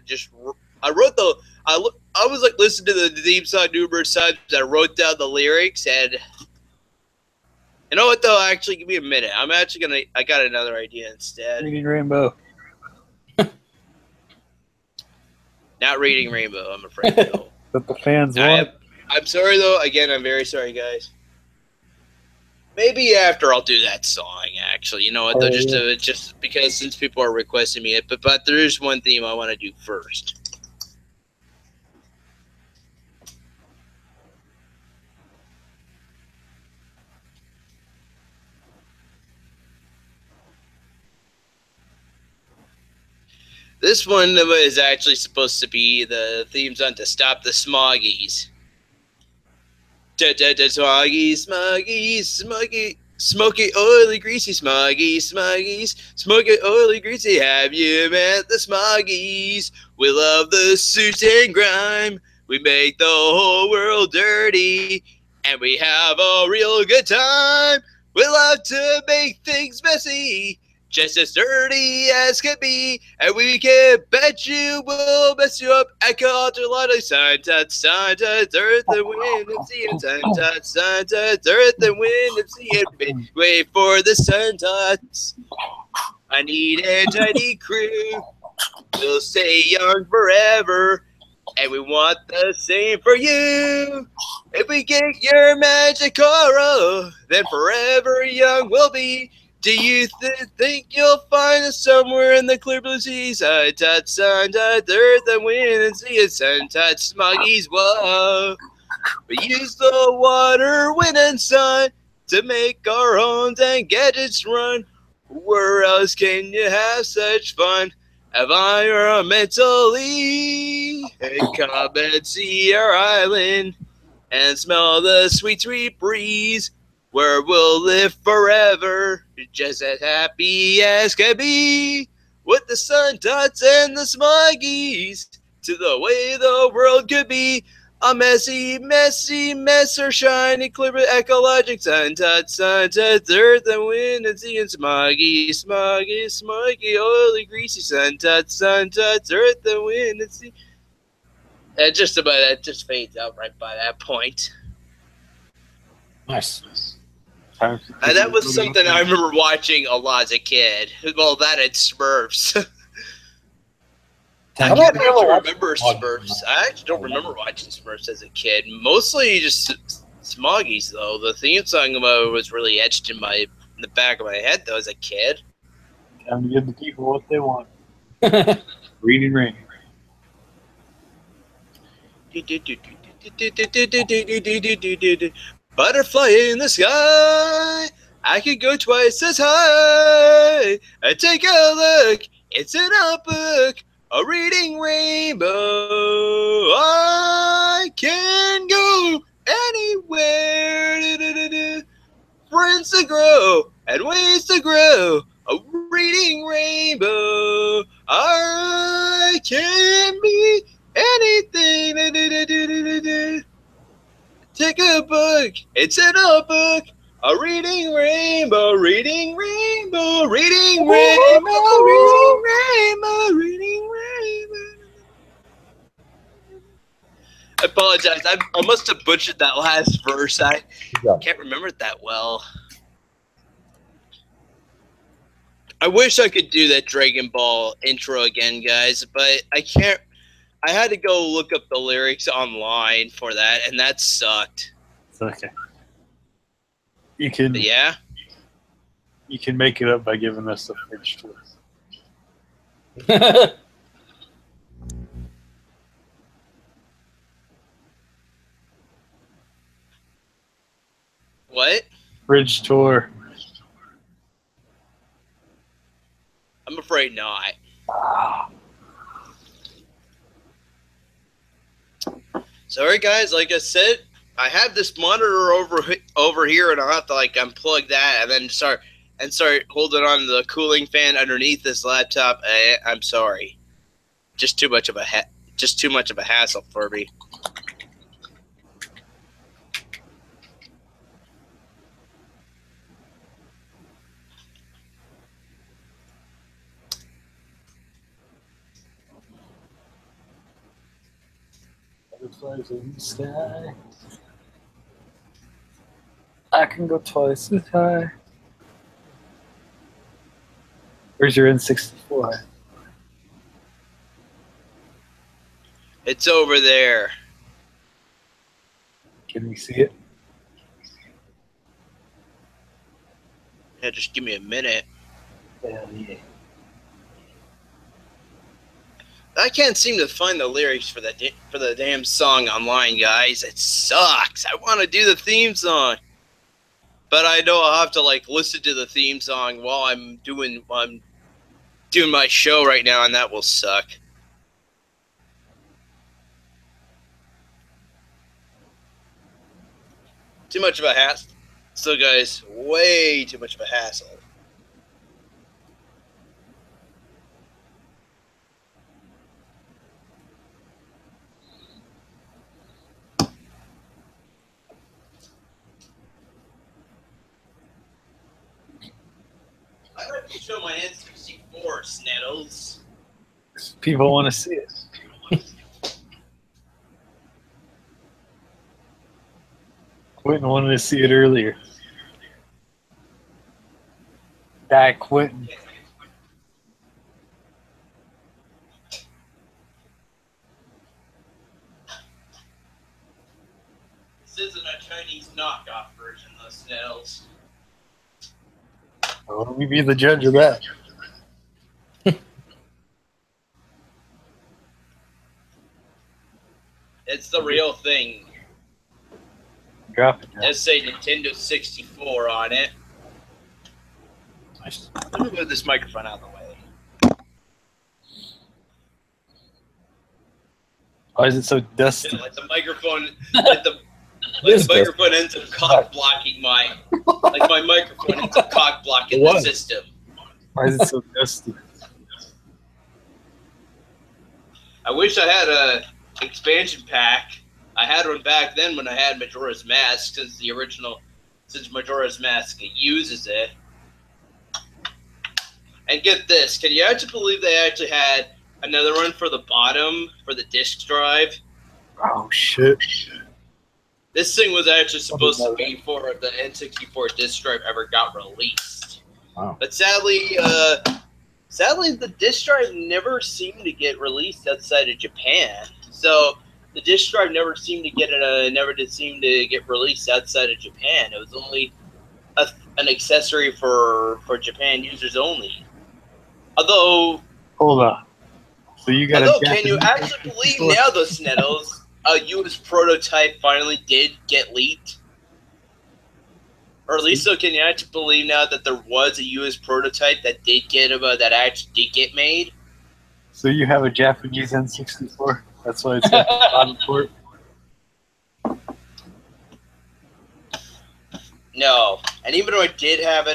[SPEAKER 1] I was like listening to the theme song numerous times. I wrote down the lyrics, and you know what though? Actually, give me a minute. I got another idea instead.
[SPEAKER 4] Reading rainbow.
[SPEAKER 1] Not reading Rainbow, I'm afraid though.
[SPEAKER 4] That the fans want.
[SPEAKER 1] I'm sorry though. Again, I'm very sorry, guys. Maybe after I'll do that song. Actually, you know what? Though, just because since people are requesting me it, but there is one theme I want to do first. This one is actually supposed to be the theme song to Stop the Smoggies. Smoggies, smoggies, smoggy, smoky, oily, greasy, smoggies, smoggies, smoky, oily, greasy. Have you met the smoggies? We love the soot and grime. We make the whole world dirty, and we have a real good time. We love to make things messy, just as dirty as can be, and we can bet you will mess you up. Echo to lot of sunsets, earth and wind and sea, and sunsets, earth and wind and sea, and wait for the sunsets. I need a tiny crew. We'll stay young forever, and we want the same for you. If we get your magic aura, then forever young we'll be. Do you think you'll find us somewhere in the clear blue seas? Sun, earth and wind and sea, and sun, smoggies, whoa. We use the water, wind, and sun to make our homes and gadgets run. Where else can you have such fun? Environmentally, and come and see our island and smell the sweet, sweet breeze, where we'll live forever, just as happy as can be, with the sun dots and the smoggies, to the way the world could be. A messy, messy mess, or shiny, clear, ecologic sun dots, earth and wind and sea, and smoggy, smoggy, smoggy, oily, greasy sun dots, earth and wind and sea. And just about that just fades out right by that point.
[SPEAKER 4] Nice.
[SPEAKER 1] And that was something I remember watching a lot as a kid. Well, that and Smurfs. I don't actually remember Smurfs. I actually don't remember watching Smurfs as a kid. Mostly just Smoggies, though. The theme song was really etched in the back of my head, though, as a kid.
[SPEAKER 4] Time to give the people what they want. Reading rain.
[SPEAKER 1] Butterfly in the sky, I could go twice as high. Take a look, it's in a book, a reading rainbow. I can go anywhere. Friends to grow and ways to grow, a reading rainbow. I can be anything. Take a book, it's in a book, a reading rainbow, reading rainbow, reading rainbow, reading rainbow, reading rainbow. I apologize, I must have butchered that last verse. I can't remember it that well. I wish I could do that Dragon Ball intro again, guys, but I can't. I had to go look up the lyrics online for that, and that sucked.
[SPEAKER 4] It's okay. You can You can make it up by giving us a fridge tour.
[SPEAKER 1] What?
[SPEAKER 4] Fridge tour.
[SPEAKER 1] I'm afraid not. Sorry, guys. Like I said, I have this monitor over here, and I'll have to unplug that and then start holding on to the cooling fan underneath this laptop. I'm sorry. Just too much of a hassle for me.
[SPEAKER 4] Butterflies in the sky. I can go twice as high. Where's your N64?
[SPEAKER 1] It's over there.
[SPEAKER 4] Can we see it?
[SPEAKER 1] Yeah, just give me a minute.
[SPEAKER 4] Hell yeah.
[SPEAKER 1] I can't seem to find the lyrics for the damn song online, guys. It sucks. I want to do the theme song, but I know I'll have to like listen to the theme song while I'm doing my show right now, and that will suck. Too much of a hassle. So, guys, way too much of a hassle. I'd like to show my N64, Sneddles.
[SPEAKER 4] People want to see it. Quentin wanted to see it earlier. Quentin.
[SPEAKER 1] This isn't a Chinese knockoff version of Sneddles.
[SPEAKER 4] Well, let me be the judge of that.
[SPEAKER 1] It's the real thing.
[SPEAKER 4] Drop it down.
[SPEAKER 1] Let's say Nintendo 64 on it. Let me move this microphone out of the way.
[SPEAKER 4] Why is it so dusty?
[SPEAKER 1] Like the microphone, the microphone ends up cock blocking my microphone ends up cock blocking the system.
[SPEAKER 4] Why is it so dusty?
[SPEAKER 1] I wish I had a expansion pack. I had one back then when I had Majora's Mask, since Majora's Mask uses it. And get this, can you actually believe they actually had another one for the bottom for the disk drive?
[SPEAKER 4] Oh shit.
[SPEAKER 1] This thing was actually supposed to be for the N64 disk drive ever got released.
[SPEAKER 4] Wow.
[SPEAKER 1] But sadly, the disk drive never seemed to get released outside of Japan. So the disk drive never did seem to get released outside of Japan. It was only an accessory for Japan users only. Although,
[SPEAKER 4] hold on. So you got.
[SPEAKER 1] Although, can you actually believe now, those Sneddles, a US prototype finally did get leaked? Or at least, so can you actually believe now that there was a US prototype that actually did get made?
[SPEAKER 4] So you have a Japanese N64? That's why it's got the bottom port?
[SPEAKER 1] No, and even if I did have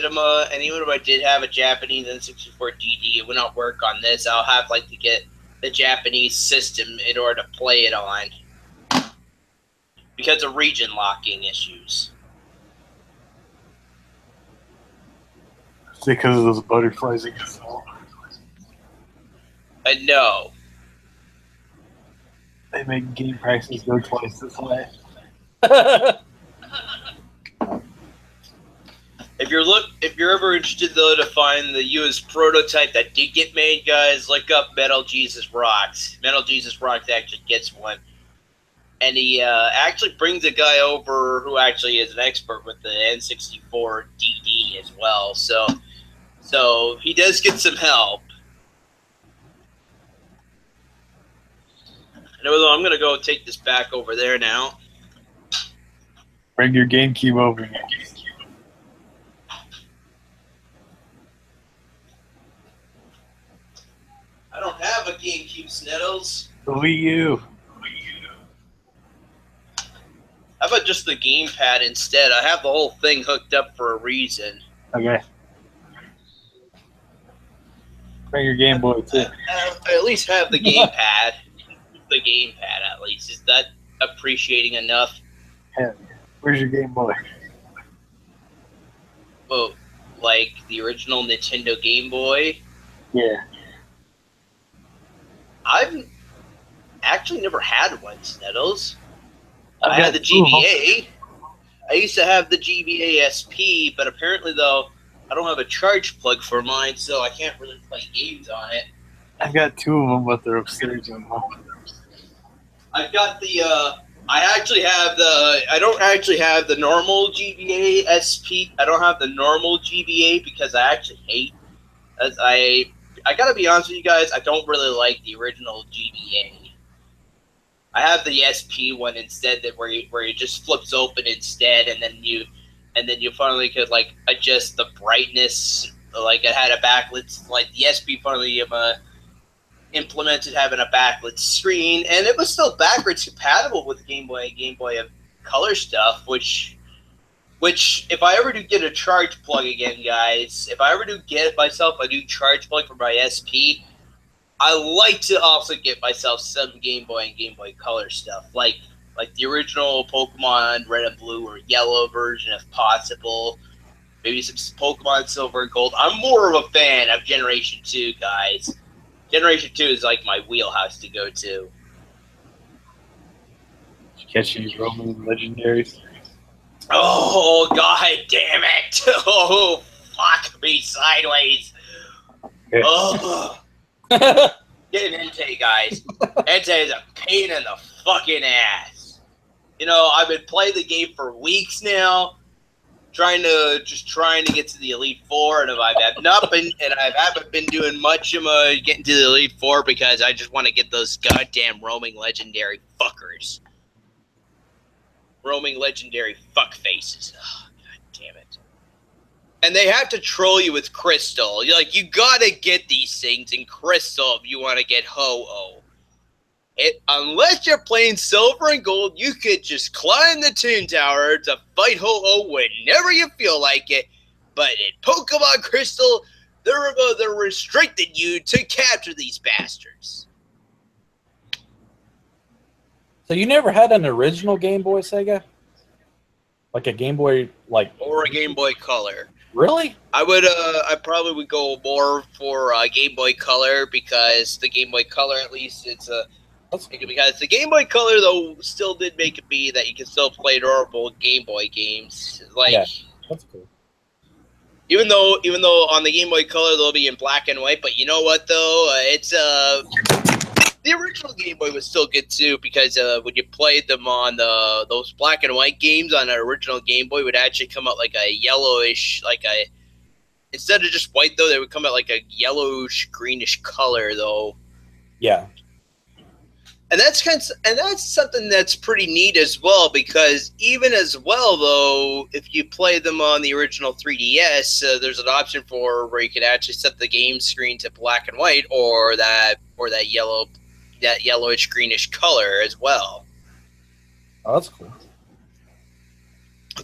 [SPEAKER 1] a Japanese N64 DD, it would not work on this. I'll have to get the Japanese system in order to play it on because of region locking issues.
[SPEAKER 4] Because of those butterflies against the wall.
[SPEAKER 1] No.
[SPEAKER 4] They make game prices go twice this high.
[SPEAKER 1] If you're ever interested though to find the US prototype that did get made, guys, look up Metal Jesus Rocks. Metal Jesus Rocks actually gets one, and he actually brings a guy over who actually is an expert with the N64 DD as well. So he does get some help. Although I'm gonna go take this back over there now.
[SPEAKER 4] Bring your GameCube over here.
[SPEAKER 1] I don't have a GameCube, Sneddles.
[SPEAKER 4] The Wii U.
[SPEAKER 1] How about just the gamepad instead? I have the whole thing hooked up for a reason.
[SPEAKER 4] Okay. Bring your Game Boy too.
[SPEAKER 1] I at least have the gamepad. The gamepad, at least. Is that appreciating enough?
[SPEAKER 4] Hell yeah. Where's your Game Boy?
[SPEAKER 1] Oh, like the original Nintendo Game Boy?
[SPEAKER 4] Yeah.
[SPEAKER 1] I've actually never had one, Sneddles. I had the GBA. I used to have the GBA SP, but apparently, though, I don't have a charge plug for mine, so I can't really play games on it.
[SPEAKER 4] I've got two of them, but they're upstairs in home.
[SPEAKER 1] I've got the I actually have the. I don't actually have the normal GBA SP. I don't have the normal GBA because I actually hate. As I gotta be honest with you guys. I don't really like the original GBA. I have the SP one instead, that where it just flips open instead, and then you finally could like adjust the brightness. Like it had a backlit. Like the SP finally implemented having a backlit screen, and it was still backwards compatible with Game Boy Color stuff. Which if I ever do get a charge plug again, guys, if I ever do get myself a new charge plug for my SP, I like to also get myself some Game Boy and Game Boy Color stuff, like the original Pokemon Red and Blue or Yellow version, if possible. Maybe some Pokemon Silver and Gold. I'm more of a fan of Generation 2, guys. Generation 2 is like my wheelhouse to go to.
[SPEAKER 4] Catch any Roman legendaries?
[SPEAKER 1] Oh, god damn it! Oh, fuck me sideways.
[SPEAKER 4] Okay.
[SPEAKER 1] Oh. Get an Entei, guys. Entei is a pain in the fucking ass. You know, I've been playing the game for weeks now, trying to get to the Elite Four, and I haven't been doing much of getting to the Elite Four because I just want to get those goddamn roaming legendary fuckers. Roaming legendary fuck faces. Oh, god damn it. And they have to troll you with Crystal. You're like, you gotta get these things in Crystal if you want to get Ho-Oh. Unless you're playing Silver and Gold, you could just climb the Toon Tower to fight Ho-Oh whenever you feel like it. But in Pokemon Crystal, they're restricting you to capture these bastards.
[SPEAKER 5] So you never had an original Game Boy Sega? Like a Game Boy, like...
[SPEAKER 1] Or a Game Boy Color.
[SPEAKER 5] Really?
[SPEAKER 1] I probably would go more for Game Boy Color, because the Game Boy Color, at least, because the Game Boy Color, though, still did make it be that you can still play normal Game Boy games. Like,
[SPEAKER 5] yeah, that's cool.
[SPEAKER 1] Even though on the Game Boy Color they'll be in black and white, but you know what though? The original Game Boy was still good too, because when you played them on those black and white games on an original Game Boy, would actually come out like a yellowish, instead of just white though, they would come out like a yellowish greenish color though.
[SPEAKER 5] Yeah.
[SPEAKER 1] And that's something that's pretty neat as well, because even as well though, if you play them on the original 3DS, there's an option for where you could actually set the game screen to black and white, or that yellowish greenish color as well.
[SPEAKER 5] Oh, that's cool.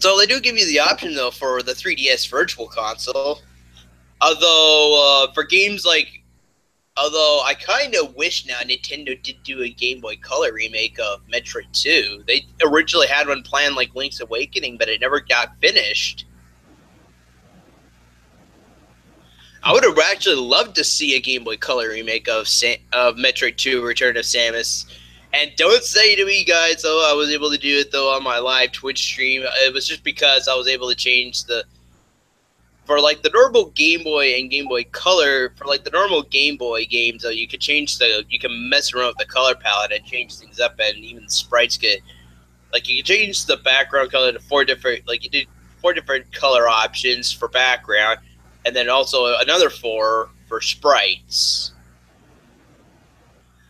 [SPEAKER 1] So they do give you the option though for the 3DS Virtual Console. Although for games like Although I kind of wish now Nintendo did do a Game Boy Color remake of Metroid 2. They originally had one planned like Link's Awakening, but it never got finished. I would have actually loved to see a Game Boy Color remake of Metroid 2 Return of Samus. And don't say to me, guys, I was able to do it, though, on my live Twitch stream. It was just because I was able to change for like the normal Game Boy and Game Boy Color, for like the normal Game Boy games, you could you can mess around with the color palette and change things up, and even the sprites get, like, you can change the background color to four different color options for background, and then also another 4 for sprites.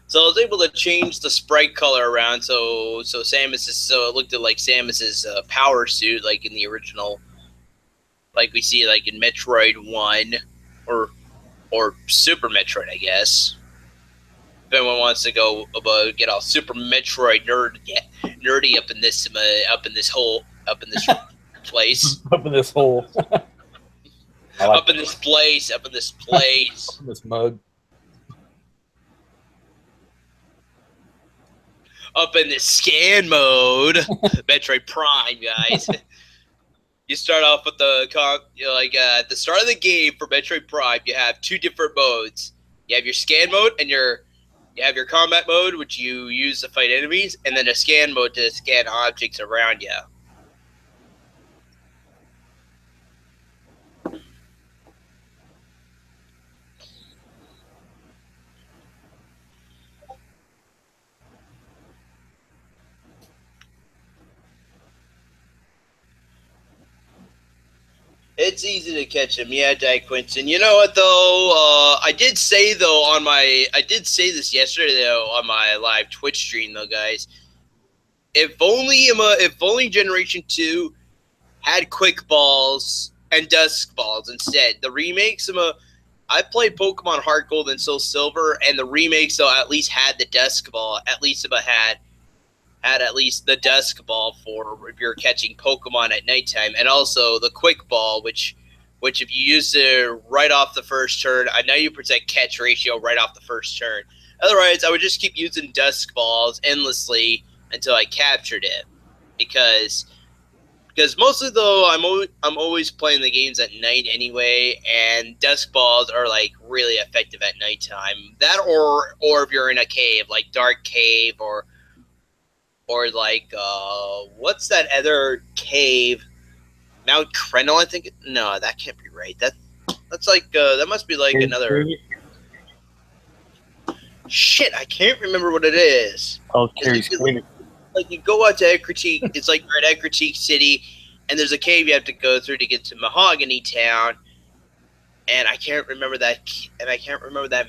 [SPEAKER 1] So I was able to change the sprite color around, so it looked like Samus's power suit, like in the original. Like we see, like in Metroid 1, or Super Metroid, I guess. If anyone wants to go get all Super Metroid nerdy up in this hole, up in this place,
[SPEAKER 5] up in this hole,
[SPEAKER 1] up in this place, up in this place,
[SPEAKER 5] up in this mug,
[SPEAKER 1] up in this scan mode, Metroid Prime, guys. You start off with at the start of the game for Metroid Prime, you have 2 different modes. You have your scan mode and you have your combat mode, which you use to fight enemies, and then a scan mode to scan objects around you. It's easy to catch him, yeah, Di Quinton. You know what though? I did say this yesterday though on my live Twitch stream though, guys. If only Generation 2 had quick balls and dusk balls instead. The remakes I played Pokemon Heart Gold and Soul Silver, and the remakes though at least had the dusk ball. At least had at least the dusk ball for if you're catching Pokemon at nighttime, and also the quick ball, which if you use it right off the first turn, I know you protect catch ratio right off the first turn. Otherwise, I would just keep using dusk balls endlessly until I captured it, because mostly though I'm always playing the games at night anyway, and dusk balls are like really effective at nighttime. That or if you're in a cave like Dark Cave or like what's that other cave? Mount Krenel, I think. No, that can't be right. That's like that must be like another. Shit, I can't remember what it is.
[SPEAKER 4] Oh, Carrie's Crater.
[SPEAKER 1] Like you go out to Egg Critique, it's like you're at Egg Critique City, and there's a cave you have to go through to get to Mahogany Town, and I can't remember that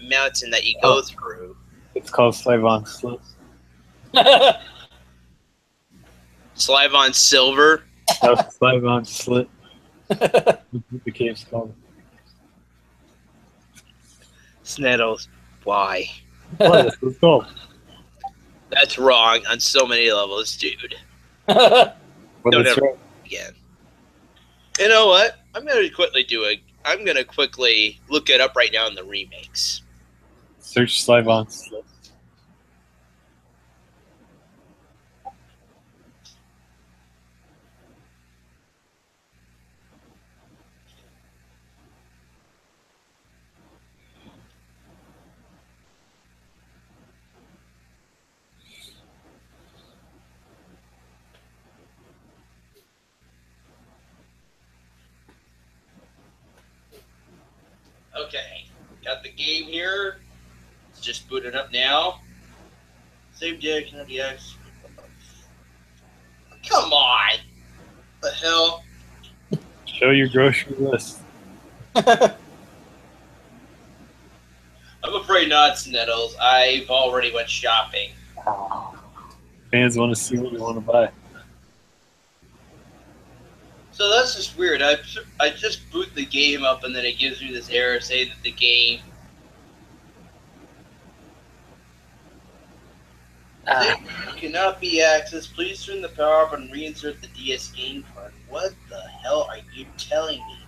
[SPEAKER 1] mountain that you go through.
[SPEAKER 4] It's called Slavon Slit.
[SPEAKER 1] Slavon Silver.
[SPEAKER 4] No, Slavon Slit. The cave's called.
[SPEAKER 1] Sneddles. Why?
[SPEAKER 4] What? Let's go.
[SPEAKER 1] That's wrong on so many levels, dude.
[SPEAKER 4] Well,
[SPEAKER 1] Don't
[SPEAKER 4] that's
[SPEAKER 1] ever
[SPEAKER 4] right.
[SPEAKER 1] again. You know what? I'm gonna quickly look it up right now in the remakes.
[SPEAKER 4] Search Slavon Slit.
[SPEAKER 1] Okay, got the game here. It's just booting up now. Save Jack, not the X. Come on! What the hell?
[SPEAKER 4] Show your grocery list.
[SPEAKER 1] I'm afraid not, Sneddles. I've already went shopping.
[SPEAKER 4] Fans want to see what you want to buy.
[SPEAKER 1] So that's just weird. I just boot the game up and then it gives me this error saying that the game cannot be accessed. Please turn the power off and reinsert the DS game card. What the hell are you telling me?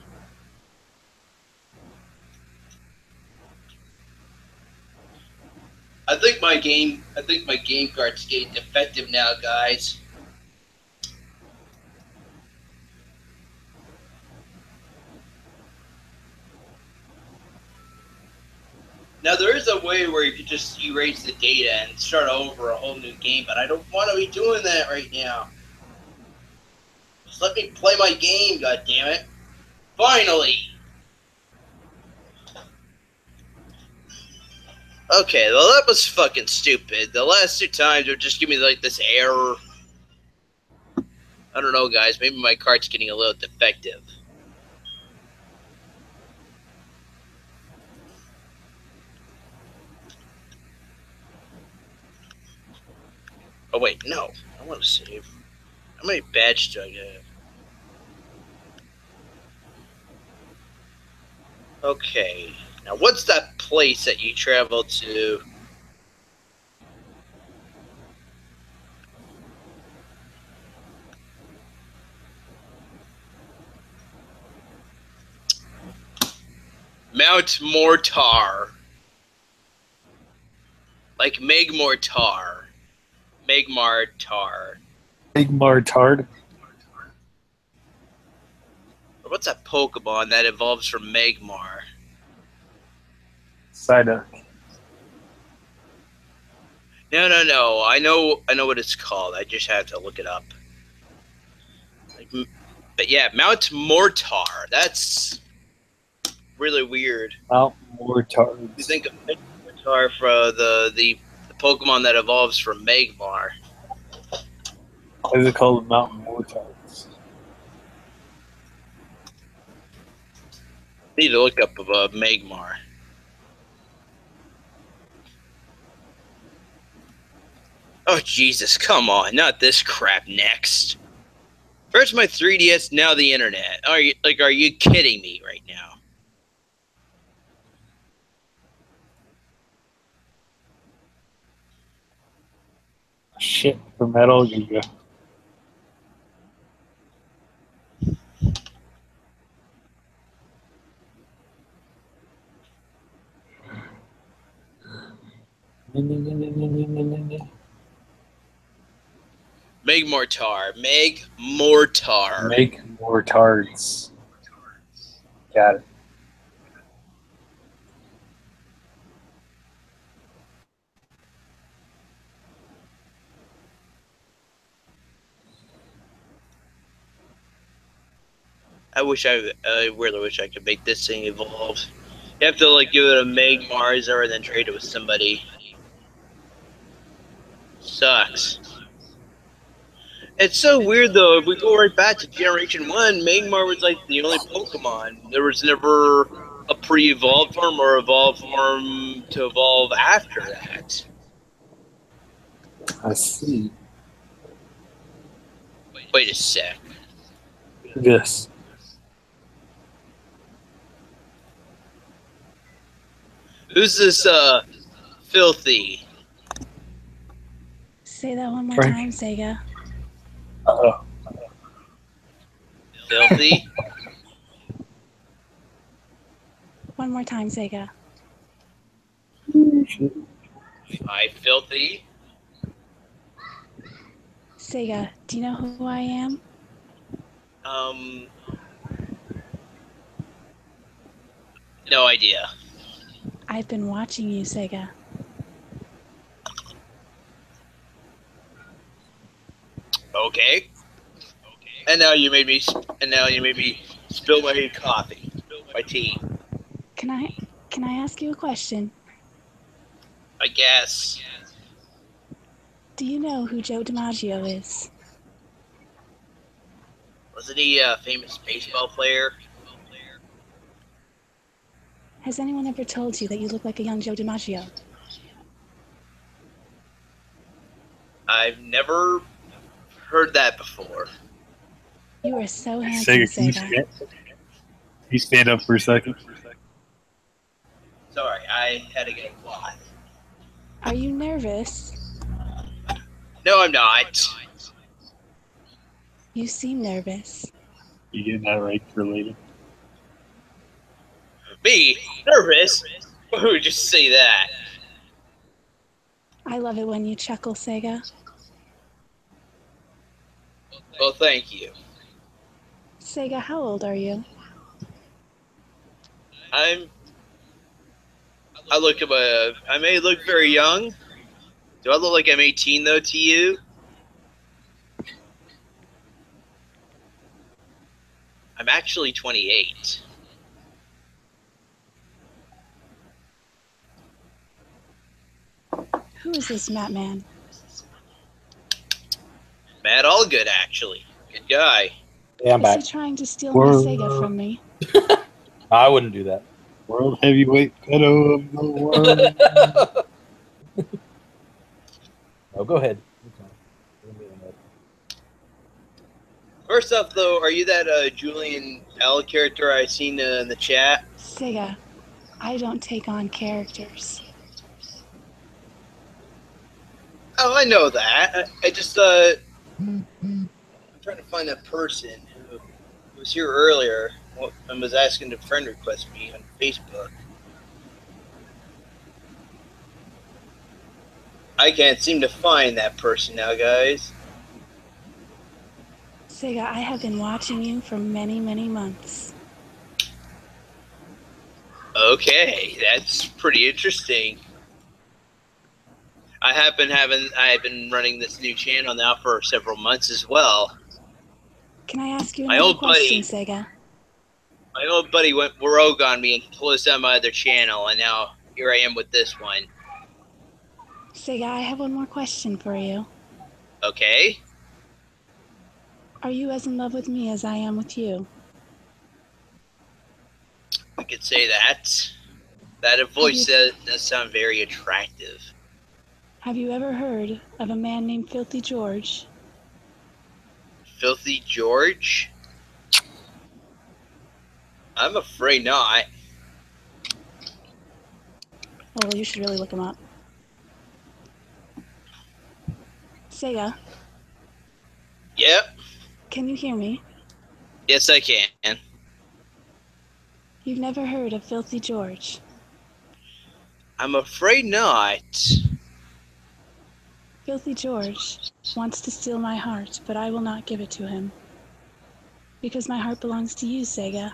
[SPEAKER 1] I think my game card's getting defective now, guys. Now, there is a way where you could just erase the data and start over a whole new game, but I don't want to be doing that right now. Just let me play my game, goddammit. Finally! Okay, well, that was fucking stupid. The last two times would just give me, like, this error. I don't know, guys. Maybe my card's getting a little defective. Oh, wait, no. I want to save. How many badges do I have? Okay. Now, what's that place that you travel to? Mount Mortar. Like Megmortar. Megmartar.
[SPEAKER 4] Megmartard.
[SPEAKER 1] What's that Pokemon that evolves from Magmar?
[SPEAKER 4] Psyduck.
[SPEAKER 1] No. I know what it's called. I just have to look it up. But yeah, Mount Mortar. That's really weird.
[SPEAKER 4] Mount Mortar.
[SPEAKER 1] You think of Mortar for the Pokemon that evolves from Magmar.
[SPEAKER 4] Why is it called Mountain Mortars?
[SPEAKER 1] Need to look up Magmar. Oh Jesus! Come on, not this crap next. First my 3DS, now the internet. Are you kidding me right now?
[SPEAKER 4] Shit for Metal Gear.
[SPEAKER 1] Meg Mortar. Meg Mortar.
[SPEAKER 4] Make more tards. Got it.
[SPEAKER 1] I really wish I could make this thing evolve. You have to like give it a Meg Marzer and then trade it with somebody. Sucks. It's so weird though. If we go right back to Generation 1, Magmar was like the only Pokemon. There was never a pre-evolved form or evolved form to evolve after that.
[SPEAKER 4] I see.
[SPEAKER 1] Wait a sec.
[SPEAKER 4] This.
[SPEAKER 1] Who's this filthy?
[SPEAKER 7] Say that one more
[SPEAKER 4] Frank.
[SPEAKER 7] time, Sega.
[SPEAKER 4] Uh-oh.
[SPEAKER 1] Filthy?
[SPEAKER 7] One more time, Sega.
[SPEAKER 1] Hi, filthy.
[SPEAKER 7] Sega, do you know who I am?
[SPEAKER 1] No idea.
[SPEAKER 7] I've been watching you, Sega.
[SPEAKER 1] Okay. And now you made me spill my coffee, my tea.
[SPEAKER 7] Can I ask you a question?
[SPEAKER 1] I guess.
[SPEAKER 7] Do you know who Joe DiMaggio is?
[SPEAKER 1] Wasn't he a famous baseball player?
[SPEAKER 7] Has anyone ever told you that you look like a young Joe DiMaggio?
[SPEAKER 1] I've never heard that before.
[SPEAKER 7] You are so handsome,
[SPEAKER 4] Sega, can
[SPEAKER 7] Sega.
[SPEAKER 4] you stand up for a second?
[SPEAKER 1] Sorry, I had to get quiet.
[SPEAKER 7] Are you nervous?
[SPEAKER 1] No, I'm not.
[SPEAKER 7] You seem nervous.
[SPEAKER 4] You getting that right related?
[SPEAKER 1] Me? Nervous? Who would just say that?
[SPEAKER 7] I love it when you chuckle, Sega.
[SPEAKER 1] Well, thank you.
[SPEAKER 7] Sega, how old are you?
[SPEAKER 1] I may look very young. Do I look like I'm 18 though to you? I'm actually 28.
[SPEAKER 7] Who is this Matt man?
[SPEAKER 1] Matt Allgood, actually. Good guy.
[SPEAKER 5] Yeah, I'm
[SPEAKER 7] Is
[SPEAKER 5] back.
[SPEAKER 7] he trying to steal my Sega from me?
[SPEAKER 5] I wouldn't do that.
[SPEAKER 4] World heavyweight pedo of the world.
[SPEAKER 5] Oh, go ahead.
[SPEAKER 1] First off, though, are you that Julian L character I seen in the chat?
[SPEAKER 7] Sega, I don't take on characters.
[SPEAKER 1] Oh, I know that. I just I'm trying to find that person who was here earlier and was asking to friend request me on Facebook. I can't seem to find that person now, guys.
[SPEAKER 7] Sega, I have been watching you for many, many months.
[SPEAKER 1] Okay, that's pretty interesting. I have been running this new channel now for several months as well.
[SPEAKER 7] Can I ask you
[SPEAKER 1] My
[SPEAKER 7] another
[SPEAKER 1] old
[SPEAKER 7] question,
[SPEAKER 1] buddy-
[SPEAKER 7] Sega?
[SPEAKER 1] My old buddy went rogue on me and closed down my other channel, and now here I am with this one.
[SPEAKER 7] Sega, I have one more question for you.
[SPEAKER 1] Okay?
[SPEAKER 7] Are you as in love with me as I am with you?
[SPEAKER 1] You could say that. That voice does sound very attractive.
[SPEAKER 7] Have you ever heard of a man named Filthy George?
[SPEAKER 1] Filthy George? I'm afraid not.
[SPEAKER 7] Oh, well, you should really look him up. Sega,
[SPEAKER 1] Yep.
[SPEAKER 7] can you hear me?
[SPEAKER 1] Yes, I can.
[SPEAKER 7] You've never heard of Filthy George?
[SPEAKER 1] I'm afraid not.
[SPEAKER 7] Filthy George wants to steal my heart, but I will not give it to him. Because my heart belongs to you, Sega.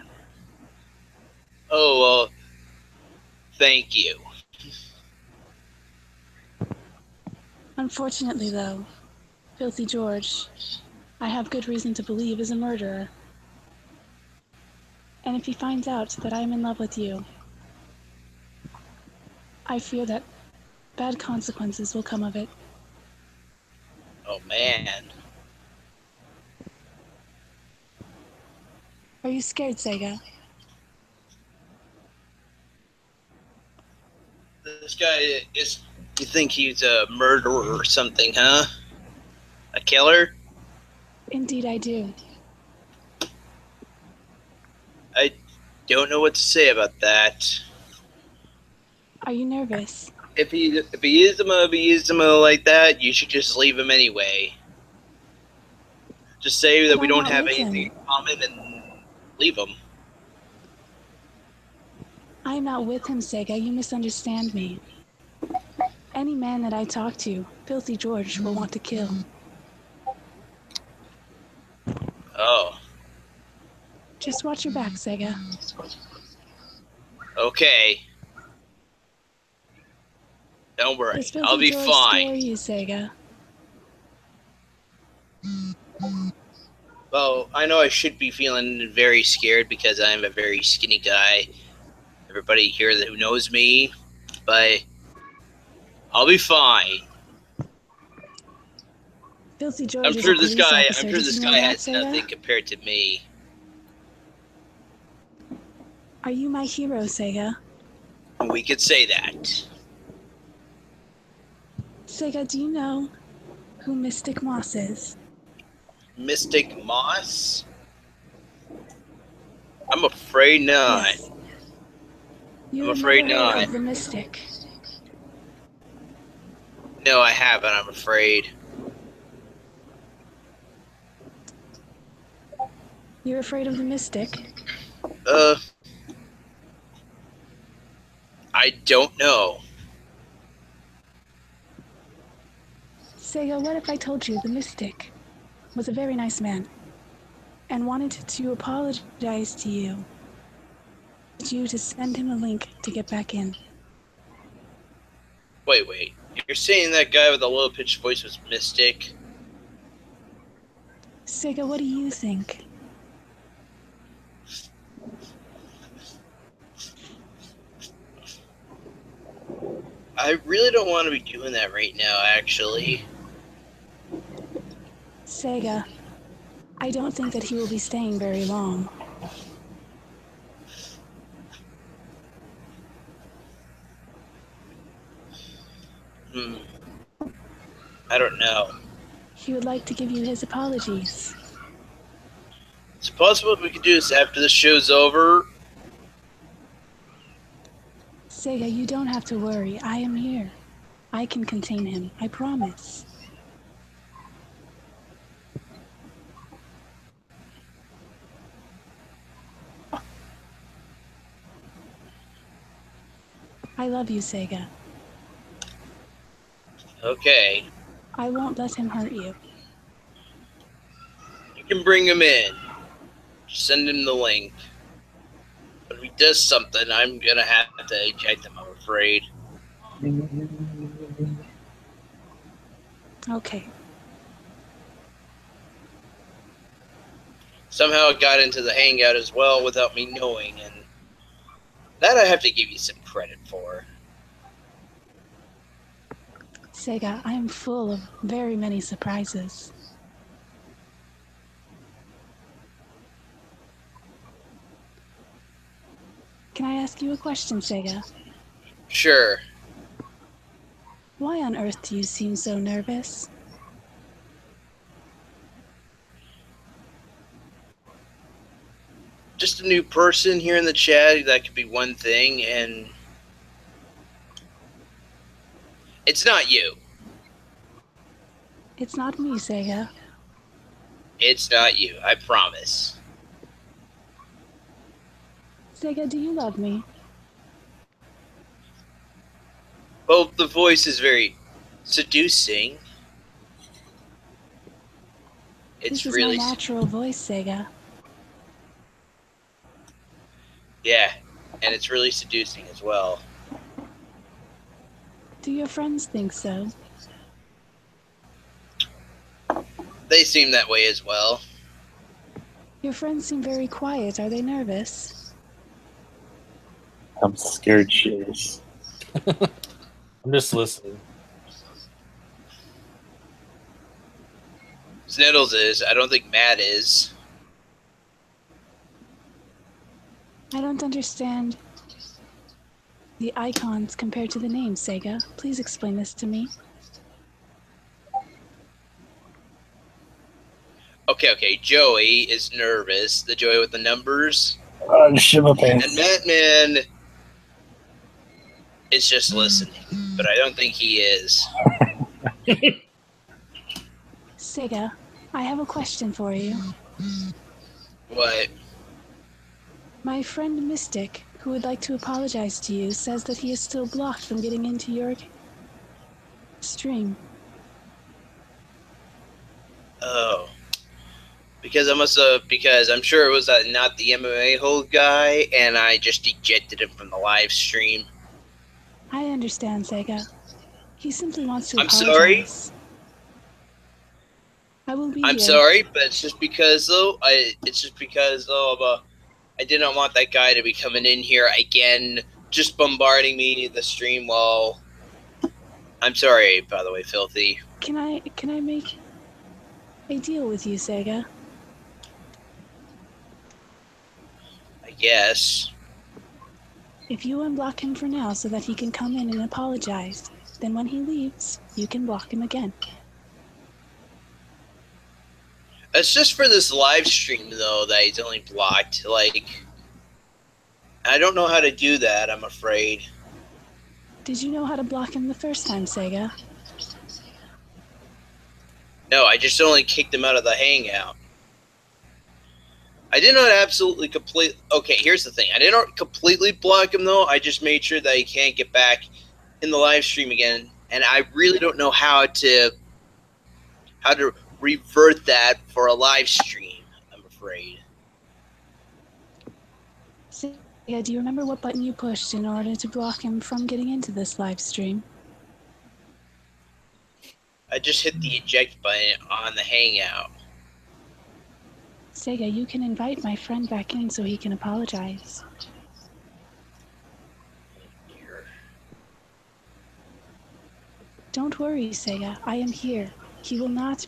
[SPEAKER 1] Oh, well, thank you.
[SPEAKER 7] Unfortunately, though, Filthy George, I have good reason to believe, is a murderer. And if he finds out that I am in love with you, I fear that bad consequences will come of it.
[SPEAKER 1] Oh, man.
[SPEAKER 7] Are you scared, Sega?
[SPEAKER 1] This guy is... You think he's a murderer or something, huh? A killer?
[SPEAKER 7] Indeed, I do.
[SPEAKER 1] I don't know what to say about that.
[SPEAKER 7] Are you nervous?
[SPEAKER 1] If he is a like that, you should just leave him anyway. Just say that
[SPEAKER 7] But
[SPEAKER 1] we
[SPEAKER 7] I'm
[SPEAKER 1] don't
[SPEAKER 7] not
[SPEAKER 1] have
[SPEAKER 7] with
[SPEAKER 1] anything
[SPEAKER 7] him.
[SPEAKER 1] in common and leave him.
[SPEAKER 7] I am not with him, Sega. You misunderstand me. Any man that I talk to, Filthy George will want to kill.
[SPEAKER 1] Oh,
[SPEAKER 7] Just watch your back, Sega.
[SPEAKER 1] okay. Don't worry,
[SPEAKER 7] Does Filthy
[SPEAKER 1] I'll be
[SPEAKER 7] George
[SPEAKER 1] fine.
[SPEAKER 7] scare you, Sega?
[SPEAKER 1] Well, I know I should be feeling very scared because I'm a very skinny guy. Everybody here who knows me, but I'll be fine.
[SPEAKER 7] Filthy George
[SPEAKER 1] I'm
[SPEAKER 7] is
[SPEAKER 1] sure
[SPEAKER 7] a
[SPEAKER 1] this
[SPEAKER 7] police
[SPEAKER 1] guy.
[SPEAKER 7] officer.
[SPEAKER 1] I'm sure
[SPEAKER 7] Did
[SPEAKER 1] this
[SPEAKER 7] you know
[SPEAKER 1] guy
[SPEAKER 7] that,
[SPEAKER 1] has
[SPEAKER 7] Sega?
[SPEAKER 1] nothing compared to me.
[SPEAKER 7] Are you my hero, Sega?
[SPEAKER 1] We could say that.
[SPEAKER 7] Sega, do you know who Mystic Moss is?
[SPEAKER 1] Mystic Moss? I'm afraid not.
[SPEAKER 7] Yes. You
[SPEAKER 1] I'm
[SPEAKER 7] have
[SPEAKER 1] afraid
[SPEAKER 7] never heard
[SPEAKER 1] not.
[SPEAKER 7] of the Mystic.
[SPEAKER 1] No, I haven't. I'm afraid.
[SPEAKER 7] You're afraid of the Mystic?
[SPEAKER 1] I don't know.
[SPEAKER 7] Sega, what if I told you the Mystic was a very nice man and wanted to apologize to you? You to send him a link to get back in.
[SPEAKER 1] Wait. You're saying that guy with the low-pitched voice was Mystic?
[SPEAKER 7] Sega, what do you think?
[SPEAKER 1] I really don't want to be doing that right now, actually.
[SPEAKER 7] Sega, I don't think that he will be staying very long.
[SPEAKER 1] I don't know.
[SPEAKER 7] He would like to give you his apologies.
[SPEAKER 1] Is it possible we could do this after the show's over?
[SPEAKER 7] Sega, you don't have to worry. I am here. I can contain him. I promise. I love you, Sega.
[SPEAKER 1] Okay.
[SPEAKER 7] I won't let him hurt you.
[SPEAKER 1] You can bring him in. Just send him the link. But if he does something, I'm gonna have to eject him, I'm afraid.
[SPEAKER 7] Okay.
[SPEAKER 1] Somehow it got into the hangout as well without me knowing, and that I have to give you some credit for.
[SPEAKER 7] Sega, I am full of very many surprises. Can I ask you a question, Sega?
[SPEAKER 1] Sure.
[SPEAKER 7] Why on earth do you seem so nervous?
[SPEAKER 1] Just a new person here in the chat. That could be one thing, and it's not you.
[SPEAKER 7] It's not me, Sega.
[SPEAKER 1] It's not you. I promise.
[SPEAKER 7] Sega, do you love me?
[SPEAKER 1] Well, the voice is very seducing. It's
[SPEAKER 7] This is
[SPEAKER 1] really
[SPEAKER 7] my natural voice, Sega.
[SPEAKER 1] yeah, and it's really seducing as well.
[SPEAKER 7] Do your friends think so?
[SPEAKER 1] They seem that way as well.
[SPEAKER 7] Your friends seem very quiet. Are they nervous?
[SPEAKER 4] I'm scared shitless.
[SPEAKER 5] I'm just listening.
[SPEAKER 1] Sniddles is. I don't think Matt is.
[SPEAKER 7] I don't understand the icons compared to the names, Sega. Please explain this to me.
[SPEAKER 1] Okay. Joey is nervous. The Joey with the numbers.
[SPEAKER 4] Shit my pants.
[SPEAKER 1] And Mattman is just listening. But I don't think he is.
[SPEAKER 7] Sega, I have a question for you.
[SPEAKER 1] What?
[SPEAKER 7] My friend Mystic, who would like to apologize to you, says that he is still blocked from getting into your stream.
[SPEAKER 1] Oh. Because I'm sure it was not the MMA hold guy, and I just ejected him from the live stream.
[SPEAKER 7] I understand, Sega. He simply wants to
[SPEAKER 1] I'm
[SPEAKER 7] apologize.
[SPEAKER 1] sorry.
[SPEAKER 7] I will be
[SPEAKER 1] I'm
[SPEAKER 7] here.
[SPEAKER 1] sorry, but it's just because I didn't want that guy to be coming in here again, just bombarding me in the stream while. I'm sorry, by the way, Filthy.
[SPEAKER 7] Can I make a deal with you, Sega?
[SPEAKER 1] I guess.
[SPEAKER 7] If you unblock him for now so that he can come in and apologize, then when he leaves, you can block him again.
[SPEAKER 1] It's just for this live stream, though, that he's only blocked. Like, I don't know how to do that, I'm afraid.
[SPEAKER 7] Did you know how to block him the first time, Sega?
[SPEAKER 1] No, I just only kicked him out of the hangout. I did not absolutely complete. Okay, here's the thing. I didn't completely block him, though. I just made sure that he can't get back in the live stream again. And I really don't know how to revert that for a live stream, I'm afraid.
[SPEAKER 7] Sega, do you remember what button you pushed in order to block him from getting into this live stream?
[SPEAKER 1] I just hit the eject button on the hangout.
[SPEAKER 7] Sega, you can invite my friend back in so he can apologize. Don't worry, Sega. I am here. He will not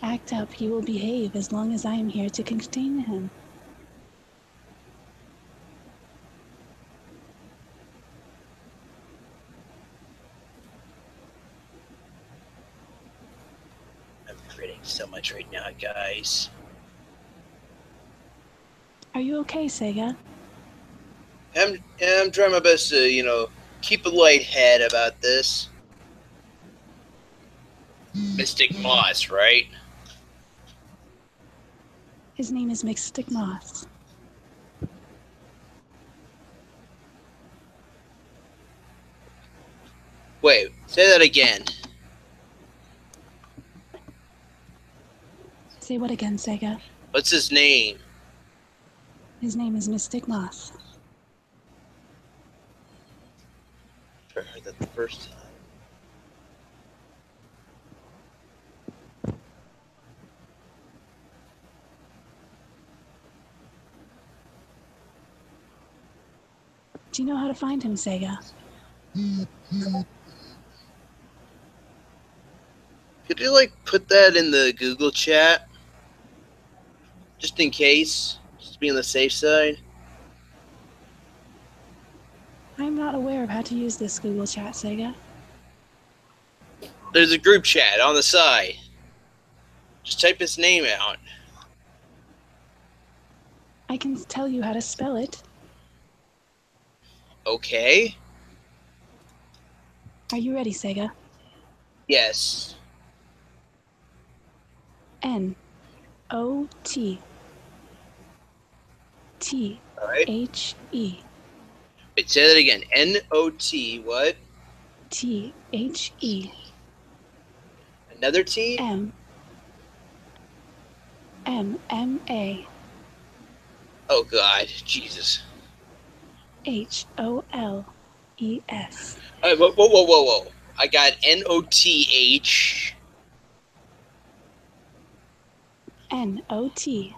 [SPEAKER 7] act up. He will behave as long as I am here to contain him.
[SPEAKER 1] I'm creating so much right now, guys.
[SPEAKER 7] Are you okay, Sega?
[SPEAKER 1] I'm trying my best to, keep a light head about this. Mystic Moss, right?
[SPEAKER 7] His name is Mystic Moss.
[SPEAKER 1] Wait, say that again.
[SPEAKER 7] Say what again, Sega?
[SPEAKER 1] What's his name?
[SPEAKER 7] His name is Mystic Moss.
[SPEAKER 1] I heard that the first time.
[SPEAKER 7] Do you know how to find him, Sega?
[SPEAKER 1] Could you, put that in the Google chat? Just in case. Just to be on the safe side.
[SPEAKER 7] I'm not aware of how to use this Google Chat, Sega.
[SPEAKER 1] There's a group chat on the side. Just type his name out.
[SPEAKER 7] I can tell you how to spell it.
[SPEAKER 1] Okay.
[SPEAKER 7] Are you ready, Sega?
[SPEAKER 1] Yes.
[SPEAKER 7] N-O-T
[SPEAKER 1] All right.
[SPEAKER 7] T-H-E
[SPEAKER 1] Wait, say that again. N-O-T, what?
[SPEAKER 7] T-H-E
[SPEAKER 1] Another T?
[SPEAKER 7] M-M-A
[SPEAKER 1] Oh, God. Jesus.
[SPEAKER 7] H-O-L-E-S.
[SPEAKER 1] All right, whoa. I got N-O-T-H.
[SPEAKER 7] N-O-T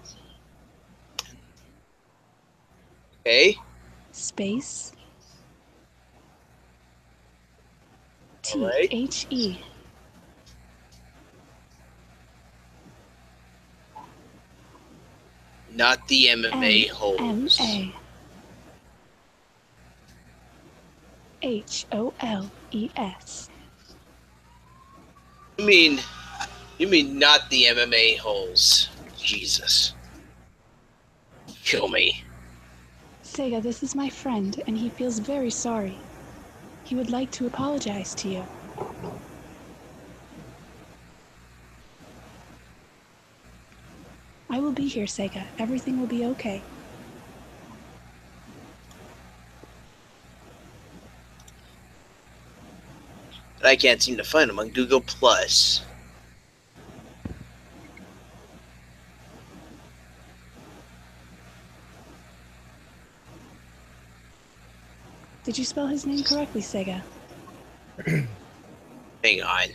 [SPEAKER 1] Okay.
[SPEAKER 7] space
[SPEAKER 1] All right.
[SPEAKER 7] T-H-E
[SPEAKER 1] Not the MMA holes.
[SPEAKER 7] M-A H-O-L-E-S.
[SPEAKER 1] You mean not the MMA holes. Jesus. Kill me.
[SPEAKER 7] Sega, this is my friend, and he feels very sorry. He would like to apologize to you. I will be here, Sega. Everything will be okay.
[SPEAKER 1] But I can't seem to find him on Google Plus.
[SPEAKER 7] Did you spell his name correctly, Sega?
[SPEAKER 1] Hang on.